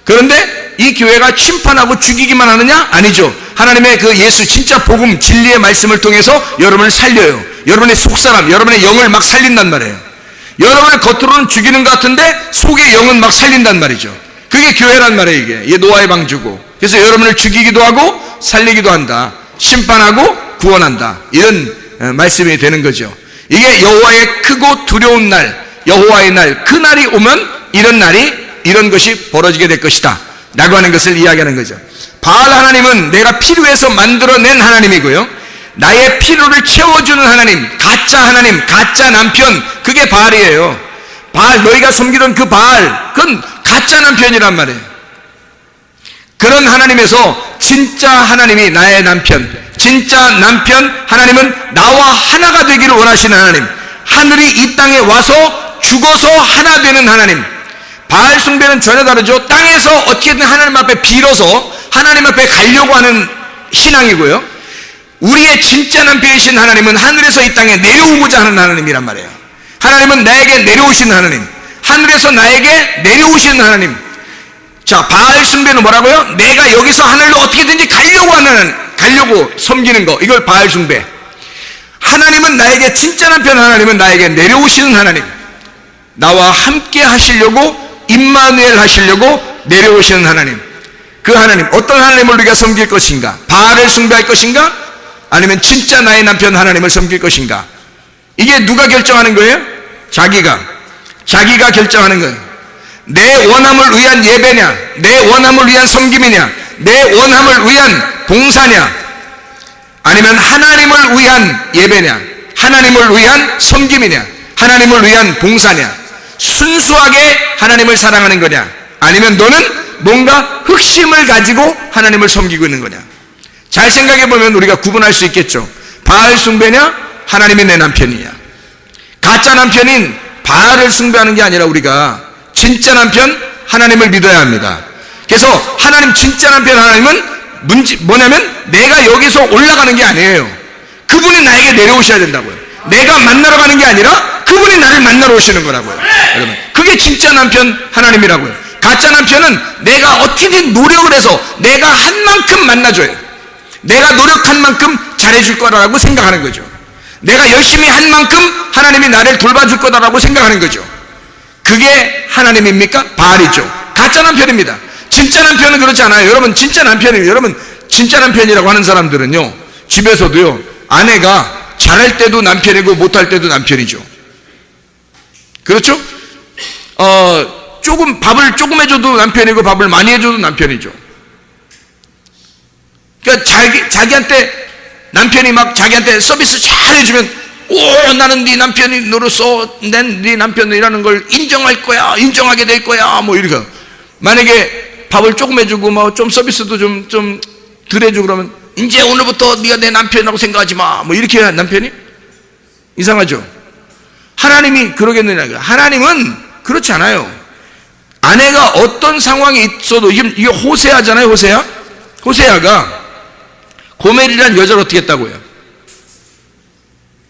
그런데 이 교회가 심판하고 죽이기만 하느냐? 아니죠. 하나님의 그 예수 진짜 복음 진리의 말씀을 통해서 여러분을 살려요. 여러분의 속사람, 여러분의 영을 막 살린단 말이에요. 여러분의 겉으로는 죽이는 것 같은데 속의 영은 막 살린단 말이죠. 그게 교회란 말이에요. 이게 노아의 방주고. 그래서 여러분을 죽이기도 하고 살리기도 한다. 심판하고 구원한다. 이런 말씀이 되는 거죠. 이게 여호와의 크고 두려운 날, 여호와의 날, 그 날이 오면 이런 것이 벌어지게 될 것이다 라고 하는 것을 이야기하는 거죠. 바알 하나님은 내가 필요해서 만들어낸 하나님이고요, 나의 필요를 채워주는 하나님, 가짜 남편, 그게 바알이에요. 바알, 너희가 섬기던 그 바알, 그건 가짜 남편이란 말이에요. 그런 하나님에서 진짜 하나님이 나의 남편, 진짜 남편 하나님은 나와 하나가 되기를 원하시는 하나님, 하늘이 이 땅에 와서 죽어서 하나 되는 하나님. 바알 숭배는 전혀 다르죠. 땅에서 어떻게든 하나님 앞에 빌어서 하나님 앞에 가려고 하는 신앙이고요, 우리의 진짜 남편이신 하나님은 하늘에서 이 땅에 내려오고자 하는 하나님이란 말이에요. 하나님은 나에게 내려오시는 하나님, 하늘에서 나에게 내려오시는 하나님. 자, 바알 숭배는 뭐라고요? 내가 여기서 하늘로 어떻게든지 가려고 섬기는 거, 이걸 바알 숭배. 하나님은 나에게, 진짜 남편 하나님은 나에게 내려오시는 하나님, 나와 함께 하시려고, 임마누엘 하시려고 내려오시는 하나님. 그 하나님, 어떤 하나님을 우리가 섬길 것인가? 바알을 숭배할 것인가? 아니면 진짜 나의 남편 하나님을 섬길 것인가? 이게 누가 결정하는 거예요? 자기가 결정하는 거예요. 내 원함을 위한 예배냐, 내 원함을 위한 섬김이냐, 내 원함을 위한 봉사냐, 아니면 하나님을 위한 예배냐, 하나님을 위한 섬김이냐, 하나님을 위한 봉사냐, 순수하게 하나님을 사랑하는 거냐, 아니면 너는 뭔가 흑심을 가지고 하나님을 섬기고 있는 거냐. 잘 생각해 보면 우리가 구분할 수 있겠죠. 바알 숭배냐, 하나님이 내 남편이냐. 가짜 남편인 바알을 숭배하는 게 아니라 우리가 진짜 남편 하나님을 믿어야 합니다. 그래서 하나님, 진짜 남편 하나님은 뭐냐면 내가 여기서 올라가는 게 아니에요. 그분이 나에게 내려오셔야 된다고요. 내가 만나러 가는 게 아니라 그분이 나를 만나러 오시는 거라고요. 여러분, 그게 진짜 남편 하나님이라고요. 가짜 남편은 내가 어떻게든 노력을 해서 내가 한 만큼 만나줘요. 내가 노력한 만큼 잘해줄 거라고 생각하는 거죠. 내가 열심히 한 만큼 하나님이 나를 돌봐줄 거다라고 생각하는 거죠. 그게 하나님입니까? 바알이죠. 가짜 남편입니다. 진짜 남편은 그렇지 않아요. 여러분, 진짜 남편이에요. 여러분, 진짜 남편이라고 하는 사람들은요, 집에서도요, 아내가 잘할 때도 남편이고 못할 때도 남편이죠. 그렇죠? 밥을 조금 해줘도 남편이고 밥을 많이 해줘도 남편이죠. 그러니까 자기한테 남편이 막 자기한테 서비스 잘 해주면, 오, 나는 네 남편이 너로서 네 남편이라는 걸 인정할 거야, 인정하게 될 거야, 뭐 이렇게. 만약에 밥을 조금 해주고 뭐 좀 서비스도 좀 덜 해주고 그러면, 이제 오늘부터 네가 내 남편이라고 생각하지 마, 뭐 이렇게 해야 남편이? 이상하죠? 하나님이 그러겠느냐? 하나님은 그렇지 않아요. 아내가 어떤 상황이 있어도, 이게 호세아잖아요. 호세아가 고멜이라는 여자를 어떻게 했다고요?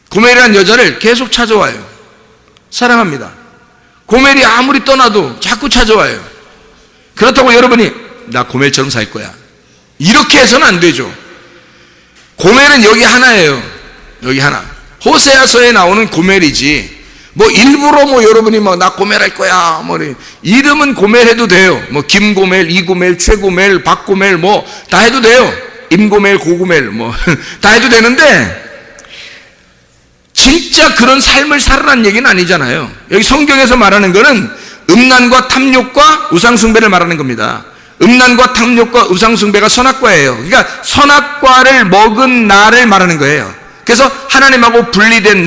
고멜이라는 여자를 계속 찾아와요. 사랑합니다. 고멜이 아무리 떠나도 자꾸 찾아와요. 그렇다고 여러분이 나 고멜처럼 살 거야, 이렇게 해서는 안 되죠. 고멜은 여기 하나예요. 여기 하나. 호세아서에 나오는 고멜이지, 뭐 일부러 뭐 여러분이 뭐 나 고멜할 거야, 뭐 이름은 고멜해도 돼요. 뭐 김고멜, 이고멜, 최고멜, 박고멜 뭐 다 해도 돼요. 임고멜, 고고멜 뭐 다 해도 되는데, 진짜 그런 삶을 살아라는 얘기는 아니잖아요. 여기 성경에서 말하는 거는 음란과 탐욕과 우상숭배를 말하는 겁니다. 음란과 탐욕과 우상숭배가 선악과예요. 그러니까 선악과를 먹은 나를 말하는 거예요. 그래서 하나님하고 분리된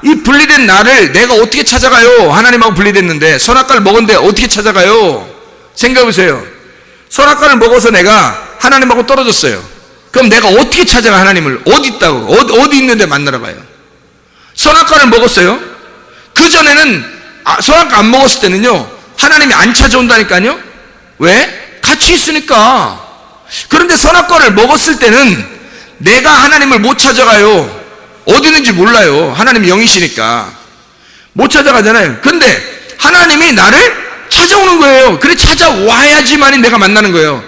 이 분리된 나를 내가 어떻게 찾아가요? 하나님하고 분리됐는데 선악과를 먹었는데 어떻게 찾아가요? 생각해보세요. 선악과를 먹어서 내가 하나님하고 떨어졌어요. 그럼 내가 어떻게 찾아가 하나님을? 어디 있다고? 어디 있는데 만나러 가요? 선악과를 먹었어요. 그전에는 선악과 안 먹었을 때는요 하나님이 안 찾아온다니까요. 왜? 같이 있으니까. 그런데 선악과를 먹었을 때는 내가 하나님을 못 찾아가요. 어디 있는지 몰라요. 하나님이 영이시니까 못 찾아가잖아요. 근데 하나님이 나를 찾아오는 거예요. 그래 찾아와야지만이 내가 만나는 거예요.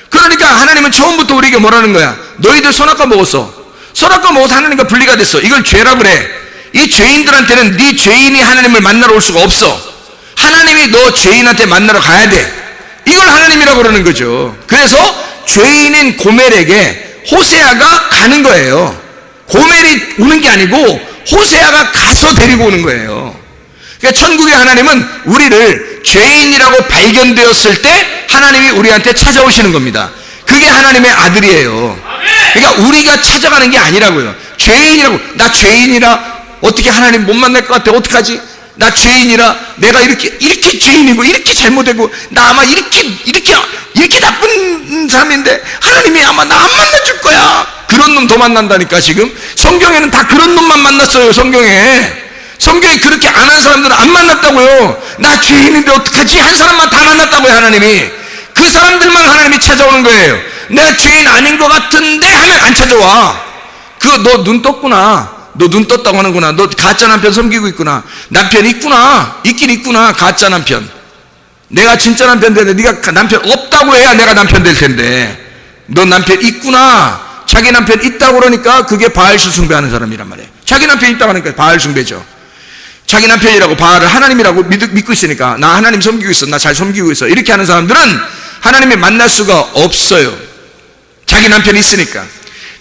그러니까 하나님은 처음부터 우리에게 뭐라는 거야? 너희들 선악과 먹었어. 선악과 먹어서 하나님과 분리가 됐어. 이걸 죄라 그래. 이 죄인들한테는 네 죄인이 하나님을 만나러 올 수가 없어. 하나님이 너 죄인한테 만나러 가야 돼. 이걸 하나님이라고 그러는 거죠. 그래서 죄인인 고멜에게 호세아가 가는 거예요. 고멜이 오는 게 아니고 호세아가 가서 데리고 오는 거예요. 그러니까 천국의 하나님은 우리를 죄인이라고 발견되었을 때 하나님이 우리한테 찾아오시는 겁니다. 그게 하나님의 아들이에요. 그러니까 우리가 찾아가는 게 아니라고요. 죄인이라고. 나 죄인이라 어떻게 하나님 못 만날 것 같아. 어떡하지? 나 죄인이라 내가 이렇게 죄인이고 이렇게 잘못되고 나 아마 이렇게 나쁜 사람인데 하나님이 아마 나 안 만나줄 거야. 그런 놈 더 만난다니까. 지금 성경에는 다 그런 놈만 만났어요. 성경에 그렇게 안 한 사람들은 안 만났다고요. 나 죄인인데 어떡하지? 한 사람만 다 만났다고요. 하나님이. 그 사람들만 하나님이 찾아오는 거예요. 내가 죄인 아닌 것 같은데 하면 안 찾아와. 그거 너 눈 떴구나. 너 눈 떴다고 하는구나. 너 가짜 남편 섬기고 있구나. 남편 있구나. 있긴 있구나. 가짜 남편. 내가 진짜 남편 되는데 네가 남편 없다고 해야 내가 남편 될 텐데 너 남편 있구나. 자기 남편 있다고 그러니까 그게 바알신 숭배하는 사람이란 말이에요. 자기 남편 있다고 하니까 바알 숭배죠. 자기 남편이라고 바알을 하나님이라고 믿고 있으니까 나 하나님 섬기고 있어. 나 잘 섬기고 있어. 이렇게 하는 사람들은 하나님이 만날 수가 없어요. 자기 남편이 있으니까.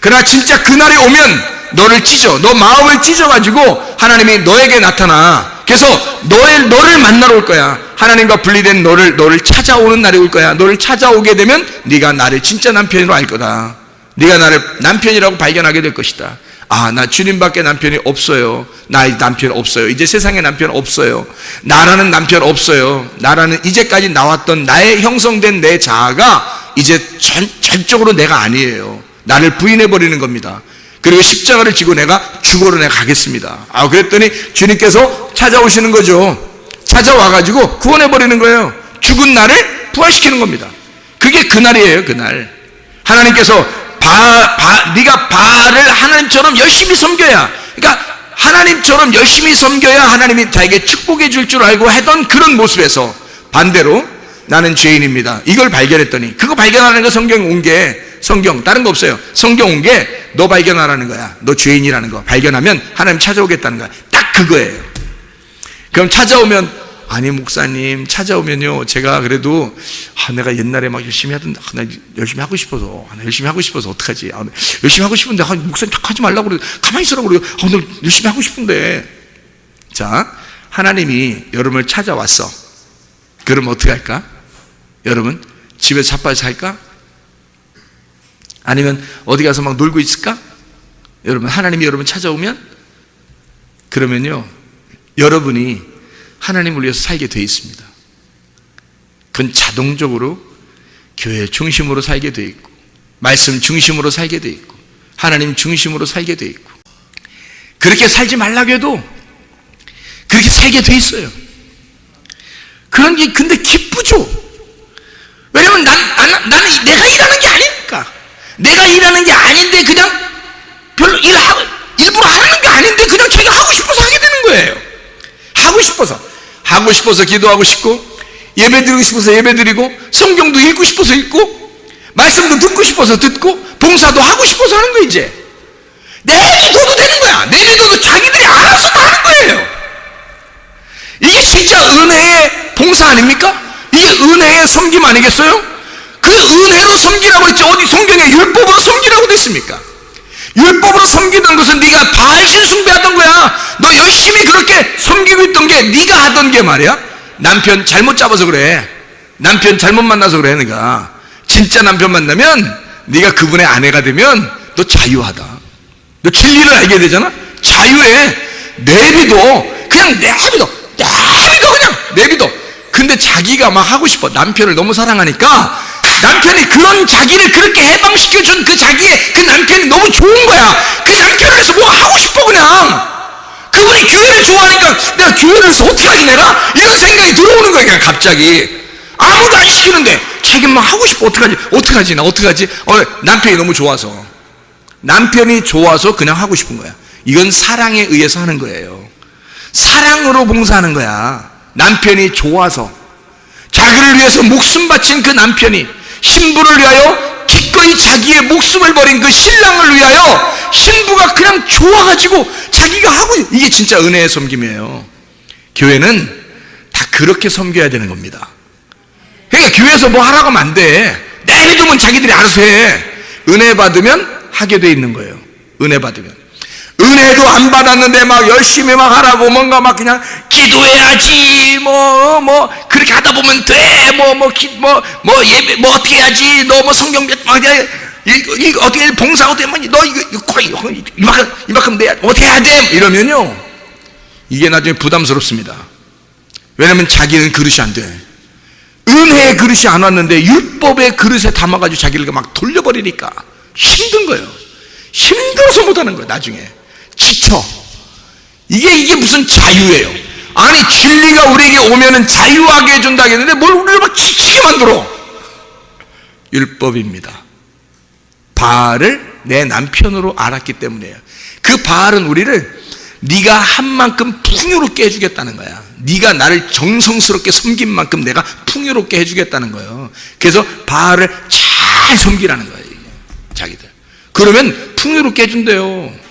그러나 진짜 그날이 오면 너를 찢어. 너 마음을 찢어가지고 하나님이 너에게 나타나. 그래서 너를 만나러 올 거야. 하나님과 분리된 너를 찾아오는 날이 올 거야. 너를 찾아오게 되면 네가 나를 진짜 남편으로 알 거다. 네가 나를 남편이라고 발견하게 될 것이다. 아, 나 주님밖에 남편이 없어요. 나 남편 없어요. 이제 세상에 남편 없어요. 나라는 남편 없어요. 나라는 이제까지 나왔던 나의 형성된 내 자아가 이제 전적으로 내가 아니에요. 나를 부인해버리는 겁니다. 그리고 십자가를 지고 내가 죽으러 내가 가겠습니다. 그랬더니 주님께서 찾아오시는 거죠. 찾아와가지고 구원해버리는 거예요. 죽은 나를 부활시키는 겁니다. 그게 그날이에요. 그날 하나님께서 네가 바알을 하나님처럼 열심히 섬겨야, 그러니까 하나님처럼 열심히 섬겨야 하나님이 자에게 축복해 줄 줄 알고 하던 그런 모습에서 반대로 나는 죄인입니다. 이걸 발견했더니, 그거 발견하는 거 성경 온 게, 성경 다른 거 없어요. 성경 온 게 너 발견하라는 거야. 너 죄인이라는 거 발견하면 하나님 찾아오겠다는 거야. 딱 그거예요. 그럼 찾아오면, 아니 목사님 찾아오면요 제가 그래도 내가 옛날에 막 열심히 하던데 나 열심히 하고 싶어서 어떡하지? 열심히 하고 싶은데 목사님 하지 말라고 그래. 가만히 있으라고 그래요. 나 열심히 하고 싶은데. 자, 하나님이 여러분을 찾아왔어. 그럼 어떻게 할까? 여러분 집에서 자빠져 살까? 아니면 어디 가서 막 놀고 있을까? 여러분 하나님이 여러분 찾아오면 그러면요 여러분이 하나님을 위해서 살게 돼 있습니다. 그건 자동적으로 교회 중심으로 살게 돼 있고 말씀 중심으로 살게 돼 있고 하나님 중심으로 살게 돼 있고 그렇게 살지 말라고 해도 그렇게 살게 돼 있어요. 그런 게 근데 기쁘죠. 왜냐면 나는 내가 일하는 게 아니니까. 내가 일하는 게 아닌데 그냥 별로 일부러 하는 게 아닌데 그냥 자기가 하고 싶어서 하게 되는 거예요. 하고 싶어서 기도하고 싶고 예배드리고 싶어서 예배드리고 성경도 읽고 싶어서 읽고 말씀도 듣고 싶어서 듣고 봉사도 하고 싶어서 하는 거. 이제 내비둬도 되는 거야. 내비둬도 자기들이 알아서 다 하는 거예요. 이게 진짜 은혜의 봉사 아닙니까? 이게 은혜의 섬김 아니겠어요? 그 은혜로 섬기라고 했지 어디 성경에 율법으로 섬기라고 됐습니까? 율법으로 섬기던 것은 네가 바알신 숭배하던 거야. 너 열심히 그렇게 섬기고 있던 게 네가 하던 게 말이야. 남편 잘못 잡아서 그래. 남편 잘못 만나서 그래. 네가 진짜 남편 만나면 네가 그분의 아내가 되면 너 자유하다. 너 진리를 알게 되잖아. 자유해. 내비둬. 그냥 내비둬. 근데 자기가 막 하고 싶어. 남편을 너무 사랑하니까 남편이 그런 자기를 그렇게 해방시켜준 그 자기의 그 남편이 너무 좋은 거야. 그 남편을 위해서 뭐 하고 싶어 그냥. 그분이 교회를 좋아하니까 내가 교회를 해서 어떡하지 내가? 이런 생각이 들어오는 거야 그냥 갑자기. 아무도 안 시키는데 자기는 막 하고 싶어. 어떡하지 나 어떡하지? 남편이 너무 좋아서. 남편이 좋아서 그냥 하고 싶은 거야. 이건 사랑에 의해서 하는 거예요. 사랑으로 봉사하는 거야. 남편이 좋아서. 자기를 위해서 목숨 바친 그 남편이 신부를 위하여 기꺼이 자기의 목숨을 버린 그 신랑을 위하여 신부가 그냥 좋아가지고 자기가 하고, 이게 진짜 은혜의 섬김이에요. 교회는 다 그렇게 섬겨야 되는 겁니다. 그러니까 교회에서 뭐 하라고 하면 안 돼. 내비두면 자기들이 알아서 해. 은혜 받으면 하게 돼 있는 거예요. 은혜 받으면. 은혜도 안 받았는데 막 열심히 막 하라고 뭔가 막 그냥 기도해야지 그렇게 하다 보면 돼 예배 어떻게 해야지 너 뭐 성경 막 이거 어떻게 봉사 어떻게 너 이거 이만큼 내야 어떻게 해야 돼 이러면요 이게 나중에 부담스럽습니다. 왜냐면 자기는 그릇이 안 돼. 은혜의 그릇이 안 왔는데 율법의 그릇에 담아가지고 자기를 막 돌려버리니까 힘든 거예요. 힘들어서 못하는 거예요. 나중에 지쳐. 이게 무슨 자유예요? 아니 진리가 우리에게 오면은 자유하게 해준다 했는데 뭘 우리를 막 지치게 만들어. 율법입니다. 바알을 내 남편으로 알았기 때문이에요. 그 바알은 우리를 네가 한 만큼 풍요롭게 해주겠다는 거야. 네가 나를 정성스럽게 섬긴 만큼 내가 풍요롭게 해주겠다는 거예요. 그래서 바알을 잘 섬기라는 거예요. 자기들. 그러면 풍요롭게 해준대요.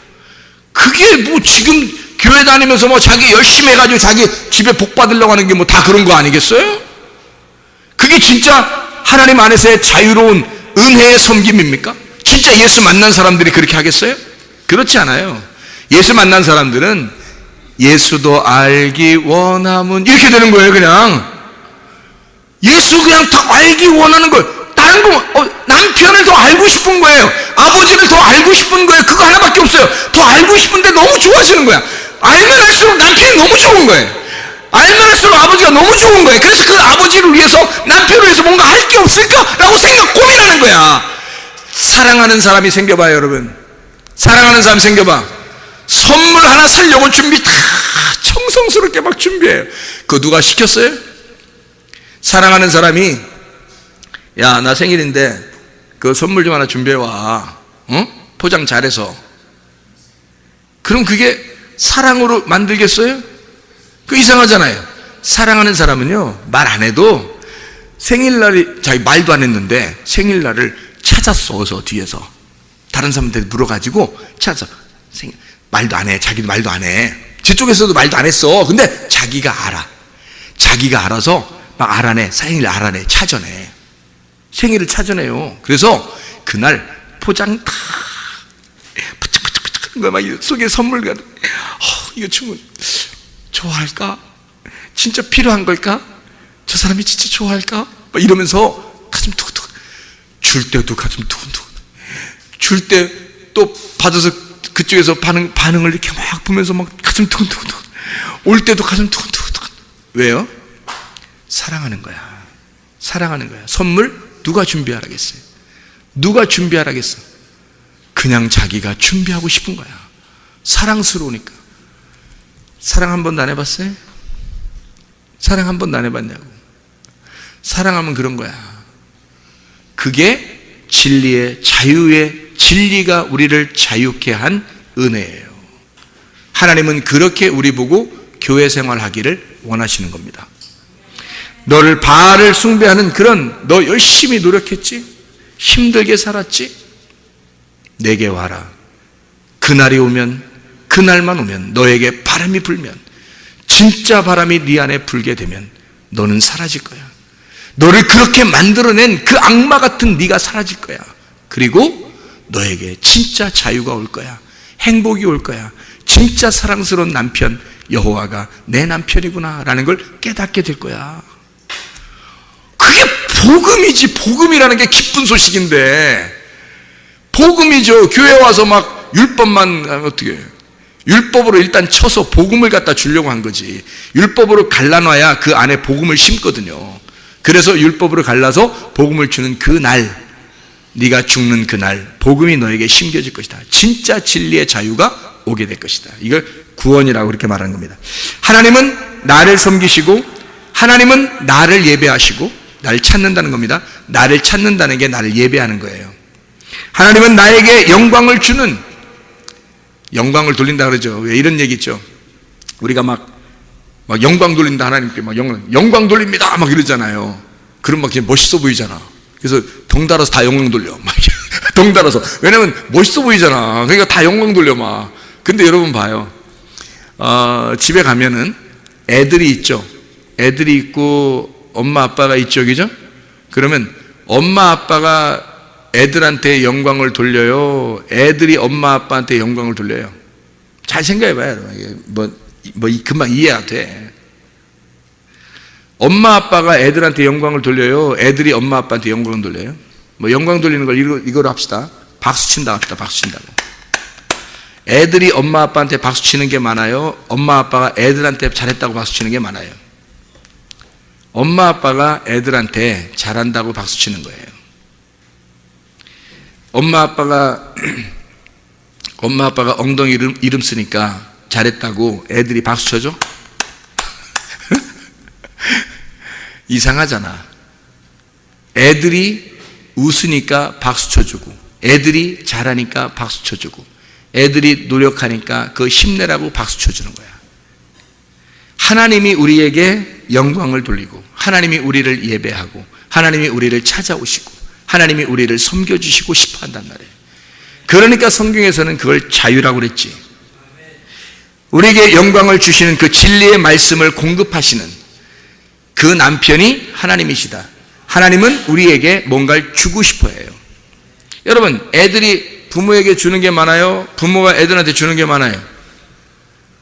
그게 뭐 지금 교회 다니면서 뭐 자기 열심히 해가지고 자기 집에 복 받으려고 하는 게 뭐 다 그런 거 아니겠어요? 그게 진짜 하나님 안에서의 자유로운 은혜의 섬김입니까? 진짜 예수 만난 사람들이 그렇게 하겠어요? 그렇지 않아요. 예수 만난 사람들은 예수도 알기 원함은 이렇게 되는 거예요. 그냥 예수 그냥 더 알기 원하는 거예요. 다른 거 남편을 더 알고 싶은 거예요. 아버지를 더 알고 싶은 거예요. 그거 하나밖에 없어요. 더 알고 싶은데 너무 좋아하시는 거야. 알면 할수록 남편이 너무 좋은 거예요. 알면 할수록 아버지가 너무 좋은 거예요. 그래서 그 아버지를 위해서 남편을 위해서 뭔가 할 게 없을까라고 고민하는 거야. 사랑하는 사람이 생겨봐요. 여러분 사랑하는 사람 생겨봐. 선물 하나 사려고 준비 다 정성스럽게 막 준비해요. 그거 누가 시켰어요? 사랑하는 사람이 야 나 생일인데 그 선물 좀 하나 준비해와. 포장 잘해서. 그럼 그게 사랑으로 만들겠어요? 그 이상하잖아요. 사랑하는 사람은요 말 안 해도 생일날이 자기 말도 안 했는데 생일날을 찾았어. 어서 뒤에서 다른 사람한테 물어가지고 찾아서 말도 안 해. 자기도 말도 안 해. 저쪽에서도 말도 안 했어. 근데 자기가 알아. 자기가 알아서 막 알아내. 생일 알아내. 찾아내. 생일을 찾아내요. 그래서 그날 포장 다 바짝바짝바짝 막 속에 선물가 이거 주면 좋아할까? 진짜 필요한 걸까? 저 사람이 진짜 좋아할까? 막 이러면서 가슴 두근두근. 줄 때도 가슴 두근두근. 줄 때 또 받아서 그쪽에서 반응을 이렇게 막 보면서 막 가슴 두근두근. 올 때도 가슴 두근두근. 왜요? 사랑하는 거야. 사랑하는 거야. 선물 누가 준비하라겠어요? 누가 준비하라겠어? 그냥 자기가 준비하고 싶은 거야. 사랑스러우니까. 사랑 한 번도 안 해봤어요? 사랑 한 번도 안 해봤냐고. 사랑하면 그런 거야. 그게 진리의 자유의 진리가 우리를 자유케 한 은혜예요. 하나님은 그렇게 우리 보고 교회 생활하기를 원하시는 겁니다. 너를 바알을 숭배하는 그런 너 열심히 노력했지? 힘들게 살았지? 내게 와라. 그날이 오면 그날만 오면 너에게 바람이 불면 진짜 바람이 네 안에 불게 되면 너는 사라질 거야. 너를 그렇게 만들어낸 그 악마 같은 네가 사라질 거야. 그리고 너에게 진짜 자유가 올 거야. 행복이 올 거야. 진짜 사랑스러운 남편 여호와가 내 남편이구나 라는 걸 깨닫게 될 거야. 그게 복음이지. 복음이라는 게 기쁜 소식인데 복음이죠. 교회 와서 막 율법만 어떻게 해요? 율법으로 일단 쳐서 복음을 갖다 주려고 한 거지. 율법으로 갈라놔야 그 안에 복음을 심거든요. 그래서 율법으로 갈라서 복음을 주는 그 날, 네가 죽는 그날 복음이 너에게 심겨질 것이다. 진짜 진리의 자유가 오게 될 것이다. 이걸 구원이라고 그렇게 말하는 겁니다. 하나님은 나를 섬기시고 하나님은 나를 예배하시고 나를 찾는다는 겁니다. 나를 찾는다는 게 나를 예배하는 거예요. 하나님은 나에게 영광을 주는, 영광을 돌린다 그러죠. 왜 이런 얘기 있죠? 우리가 막 영광 돌린다, 하나님께 막 영광 돌립니다 막 이러잖아요. 그럼 막 그냥 멋있어 보이잖아. 그래서 덩달아서 다 영광 돌려. 막 덩달아서. 왜냐면 멋있어 보이잖아. 그러니까 다 영광 돌려 막. 근데 여러분 봐요. 집에 가면은 애들이 있죠. 애들이 있고 엄마 아빠가 있죠, 그죠? 그러면 엄마 아빠가 애들한테 영광을 돌려요? 애들이 엄마 아빠한테 영광을 돌려요? 잘 생각해봐요. 금방 이해가 돼. 엄마 아빠가 애들한테 영광을 돌려요? 애들이 엄마 아빠한테 영광을 돌려요? 영광 돌리는 걸 이거로 합시다. 박수 친다 합시다. 박수 친다고. 애들이 엄마 아빠한테 박수 치는 게 많아요? 엄마 아빠가 애들한테 잘했다고 박수 치는 게 많아요? 엄마 아빠가 애들한테 잘한다고 박수 치는 거예요. 엄마 아빠가 엉덩이 이름 쓰니까 잘했다고 애들이 박수 쳐줘? 이상하잖아. 애들이 웃으니까 박수 쳐주고, 애들이 잘하니까 박수 쳐주고, 애들이 노력하니까 그 힘내라고 박수 쳐주는 거야. 하나님이 우리에게 영광을 돌리고, 하나님이 우리를 예배하고, 하나님이 우리를 찾아오시고, 하나님이 우리를 섬겨주시고 싶어 한단 말이에요. 그러니까 성경에서는 그걸 자유라고 그랬지. 우리에게 영광을 주시는 그 진리의 말씀을 공급하시는 그 남편이 하나님이시다. 하나님은 우리에게 뭔가를 주고 싶어 해요. 여러분, 애들이 부모에게 주는 게 많아요? 부모가 애들한테 주는 게 많아요?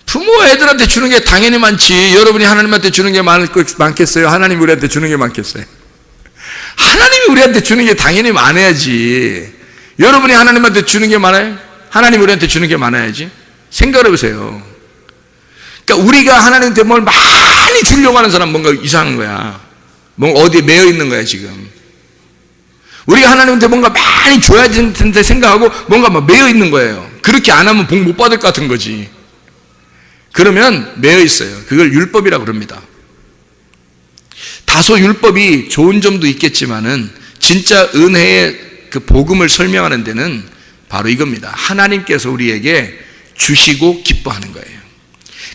부모가 애들한테 주는 게 당연히 많지. 여러분이 하나님한테 주는 게 많겠어요? 하나님이 우리한테 주는 게 많겠어요? 하나님이 우리한테 주는 게 당연히 많아야지. 여러분이 하나님한테 주는 게 많아요? 하나님이 우리한테 주는 게 많아야지. 생각해 보세요. 그러니까 우리가 하나님한테 뭘 많이 주려고 하는 사람 뭔가 이상한 거야. 뭔가 어디에 매여 있는 거야 지금. 우리가 하나님한테 뭔가 많이 줘야 되는데 생각하고 뭔가 막 매여 있는 거예요. 그렇게 안 하면 복 못 받을 것 같은 거지. 그러면 매여 있어요. 그걸 율법이라고 그럽니다. 다소 율법이 좋은 점도 있겠지만은 진짜 은혜의 그 복음을 설명하는 데는 바로 이겁니다. 하나님께서 우리에게 주시고 기뻐하는 거예요.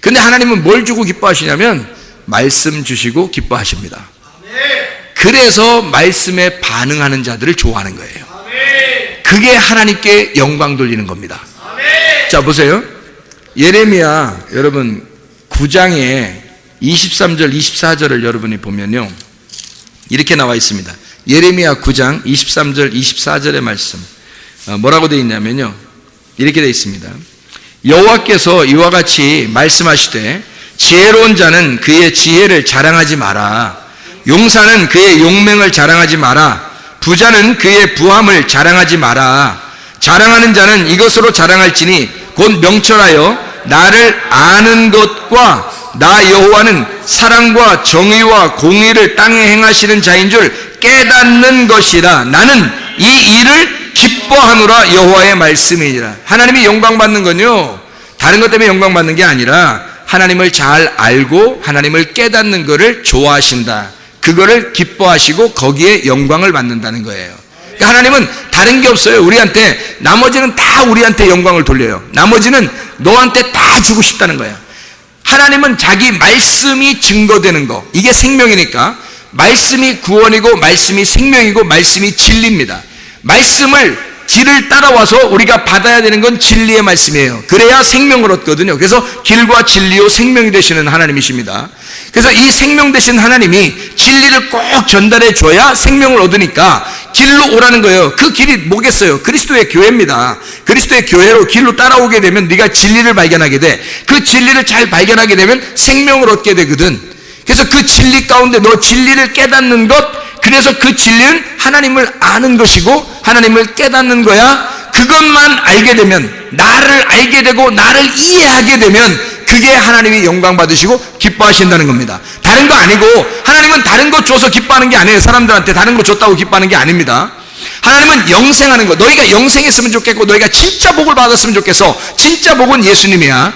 근데 하나님은 뭘 주고 기뻐하시냐면 말씀 주시고 기뻐하십니다. 그래서 말씀에 반응하는 자들을 좋아하는 거예요. 그게 하나님께 영광 돌리는 겁니다. 자, 보세요. 예레미야 여러분 9장에 23절 24절을 여러분이 보면요, 이렇게 나와 있습니다. 예레미야 9장 23절 24절의 말씀 뭐라고 되어 있냐면요, 이렇게 되어 있습니다. 여호와께서 이와 같이 말씀하시되 지혜로운 자는 그의 지혜를 자랑하지 마라. 용사는 그의 용맹을 자랑하지 마라. 부자는 그의 부함을 자랑하지 마라. 자랑하는 자는 이것으로 자랑할지니 곧 명철하여 나를 아는 것과 나 여호와는 사랑과 정의와 공의를 땅에 행하시는 자인 줄 깨닫는 것이라. 나는 이 일을 기뻐하노라. 여호와의 말씀이니라. 하나님이 영광 받는 건요, 다른 것 때문에 영광 받는 게 아니라 하나님을 잘 알고 하나님을 깨닫는 것을 좋아하신다. 그거를 기뻐하시고 거기에 영광을 받는다는 거예요. 그러니까 하나님은 다른 게 없어요. 우리한테 나머지는 다 우리한테 영광을 돌려요. 나머지는 너한테 다 주고 싶다는 거예요. 하나님은 자기 말씀이 증거되는 거, 이게 생명이니까 말씀이 구원이고 말씀이 생명이고 말씀이 진리입니다. 말씀을 길을 따라와서 우리가 받아야 되는 건 진리의 말씀이에요. 그래야 생명을 얻거든요. 그래서 길과 진리요 생명이 되시는 하나님이십니다. 그래서 이 생명 되신 하나님이 진리를 꼭 전달해 줘야 생명을 얻으니까 길로 오라는 거예요. 그 길이 뭐겠어요? 그리스도의 교회입니다. 그리스도의 교회로 길로 따라오게 되면 네가 진리를 발견하게 돼. 그 진리를 잘 발견하게 되면 생명을 얻게 되거든. 그래서 그 진리 가운데 너 진리를 깨닫는 것, 그래서 그 진리는 하나님을 아는 것이고 하나님을 깨닫는 거야. 그것만 알게 되면, 나를 알게 되고 나를 이해하게 되면 그게 하나님이 영광 받으시고 기뻐하신다는 겁니다. 다른 거 아니고, 하나님은 다른 거 줘서 기뻐하는 게 아니에요. 사람들한테 다른 거 줬다고 기뻐하는 게 아닙니다. 하나님은 영생하는 거, 너희가 영생했으면 좋겠고 너희가 진짜 복을 받았으면 좋겠어. 진짜 복은 예수님이야.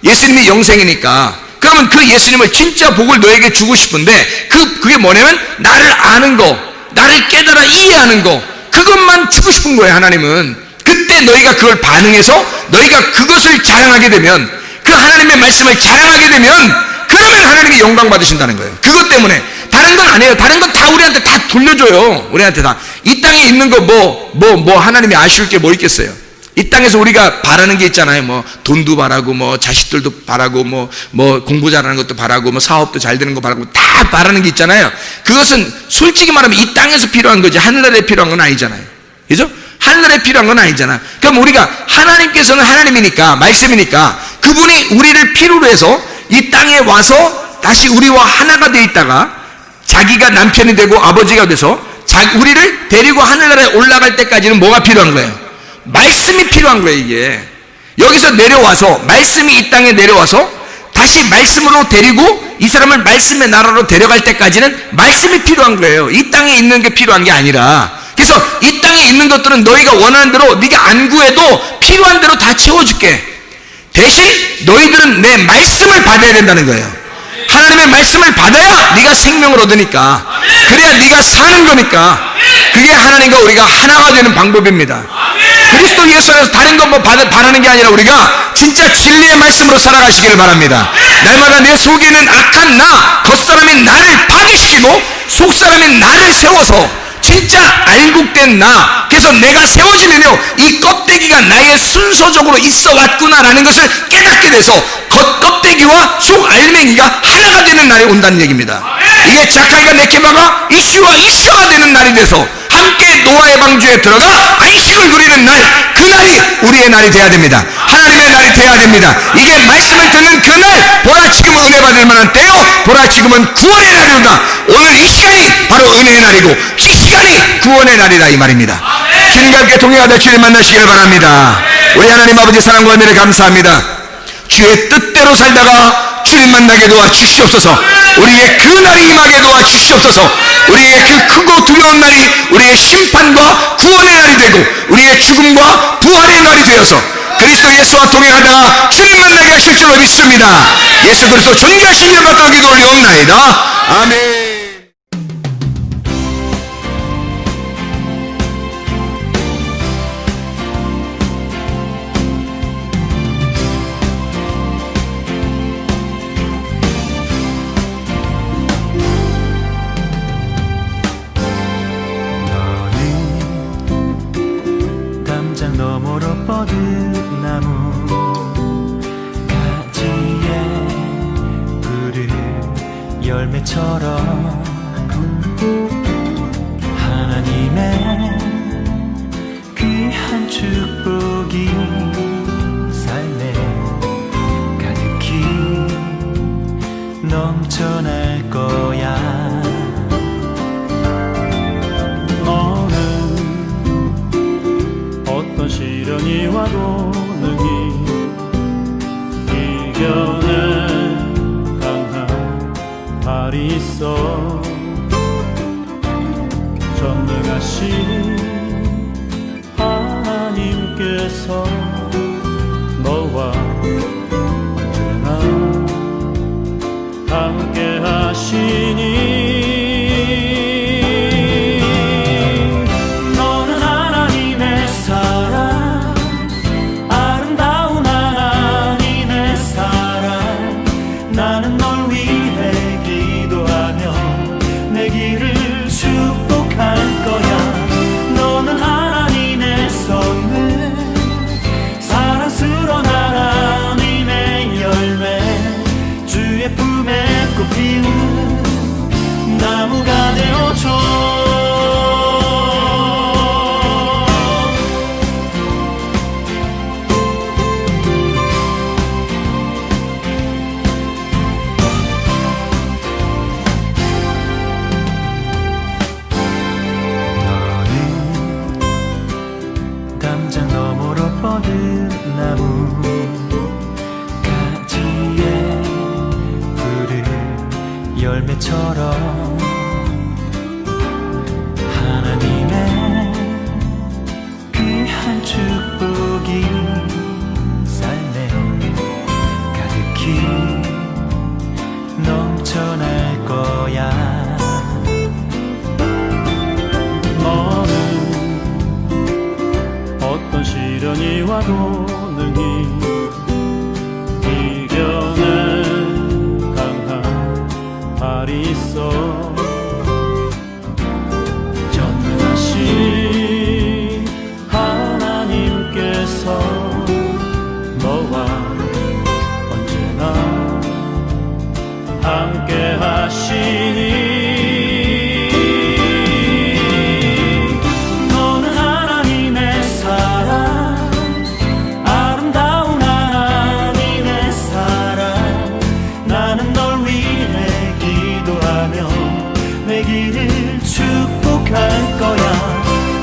예수님이 영생이니까. 그러면 그 예수님을 진짜 복을 너에게 주고 싶은데, 그게 뭐냐면 나를 아는 거, 나를 깨달아 이해하는 거, 그것만 주고 싶은 거예요. 하나님은. 그때 너희가 그걸 반응해서 너희가 그것을 자랑하게 되면, 그 하나님의 말씀을 자랑하게 되면, 그러면 하나님이 영광 받으신다는 거예요. 그것 때문에. 다른 건 아니에요. 다른 건 다 우리한테 다 돌려줘요. 우리한테 다. 이 땅에 있는 거 하나님이 아쉬울 게 뭐 있겠어요? 이 땅에서 우리가 바라는 게 있잖아요. 뭐 돈도 바라고, 뭐 자식들도 바라고, 뭐 공부 잘하는 것도 바라고, 뭐 사업도 잘 되는 거 바라고, 다 바라는 게 있잖아요. 그것은 솔직히 말하면 이 땅에서 필요한 거지 하늘나라에 필요한 건 아니잖아요. 그죠? 하늘나라에 필요한 건 아니잖아. 그럼 우리가, 하나님께서는 하나님이니까, 말씀이니까, 그분이 우리를 필요로 해서 이 땅에 와서 다시 우리와 하나가 되어 있다가 자기가 남편이 되고 아버지가 돼서 우리를 데리고 하늘나라에 올라갈 때까지는 뭐가 필요한 거예요? 말씀이 필요한 거예요. 이게 여기서 내려와서, 말씀이 이 땅에 내려와서 다시 말씀으로 데리고 이 사람을 말씀의 나라로 데려갈 때까지는 말씀이 필요한 거예요. 이 땅에 있는 게 필요한 게 아니라. 그래서 이 땅에 있는 것들은 너희가 원하는 대로, 네가 안 구해도 필요한 대로 다 채워줄게. 대신 너희들은 내 말씀을 받아야 된다는 거예요. 하나님의 말씀을 받아야 네가 생명을 얻으니까, 그래야 네가 사는 거니까. 그게 하나님과 우리가 하나가 되는 방법입니다. 그리스도 예수 안에서 다른 거 바라는 게 아니라 우리가 진짜 진리의 말씀으로 살아가시기를 바랍니다. 날마다 내 속에는 악한 나, 겉사람인 나를 파괴시키고 속사람인 나를 세워서 진짜 알곡된 나, 그래서 내가 세워지면요, 이 껍데기가 나의 순서적으로 있어 왔구나라는 것을 깨닫게 돼서 겉껍데기와 속 알맹이가 하나가 되는 날이 온다는 얘기입니다. 이게 자카이가 네케마가 이슈와 되는 날이 돼서 함께 노아의 방주에 들어가 안식을 누리는 날, 그 날이 우리의 날이 돼야 됩니다. 하나님의 날이 돼야 됩니다. 이게 말씀을 듣는 그 날, 보라 지금 은혜 받을 만한 때요, 보라 지금은 구원의 날이로다. 오늘 이 시간이 바로 은혜의 날이고 이 시간이 구원의 날이다, 이 말입니다. 주님과 함께 동행하다 주님 만나시기를 바랍니다. 우리 하나님 아버지 사랑과 은혜를 감사합니다. 주의 뜻대로 살다가 주님 만나게 도와 주시옵소서. 우리의 그 날이 임하게 도와 주시옵소서. 우리의 그 크고 두려운 날이 우리의 심판과 구원의 날이 되고 우리의 죽음과 부활의 날이 되어서 그리스도 예수와 동행하다가 주님 만나게 하실 줄로 믿습니다. 예수 그리스도 존귀하신 이름 받들어 기도 올리옵나이다. 아멘. 너머로 뻗은 나무 가지에 푸른 열매처럼 하나님의 귀한 축복이 삶에 가득히 넘쳐날 거야. 어떤 시련이 와도 능히 이겨낼 강한 발이 있어. 전능하신 하나님께서 너와 언제나 함께 하시니 바위와도 능히 이겨낸 강한 발이 있어 전능하신 하나님께서 너와 언제나 함께 하시니 내 길을 축복할 거야.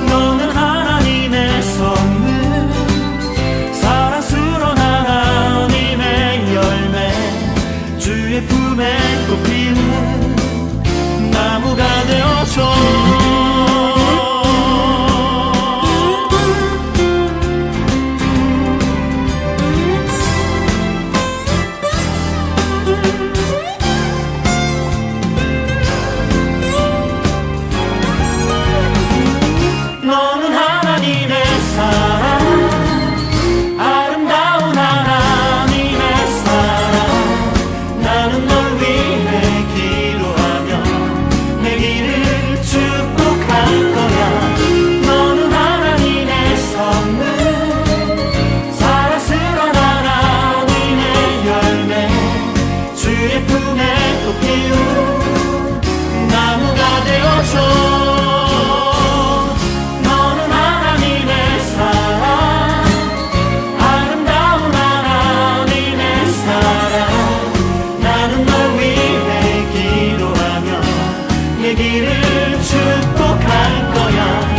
너는 하나님의 선물, 사랑스러운 하나님의 열매, 주의 품에 꽃 피우는 나무가 되어줘. 너는 하나님의 사랑, 아름다운 하나님의 사랑. 나는 널 위해 기도하며 내 길을 축복할 거야. 너는 하나님의 선물, 사랑스러운 하나님의 열매, 주의 품에 꽃 피운 나무가 되어줘. 내 길을 축복할 거야.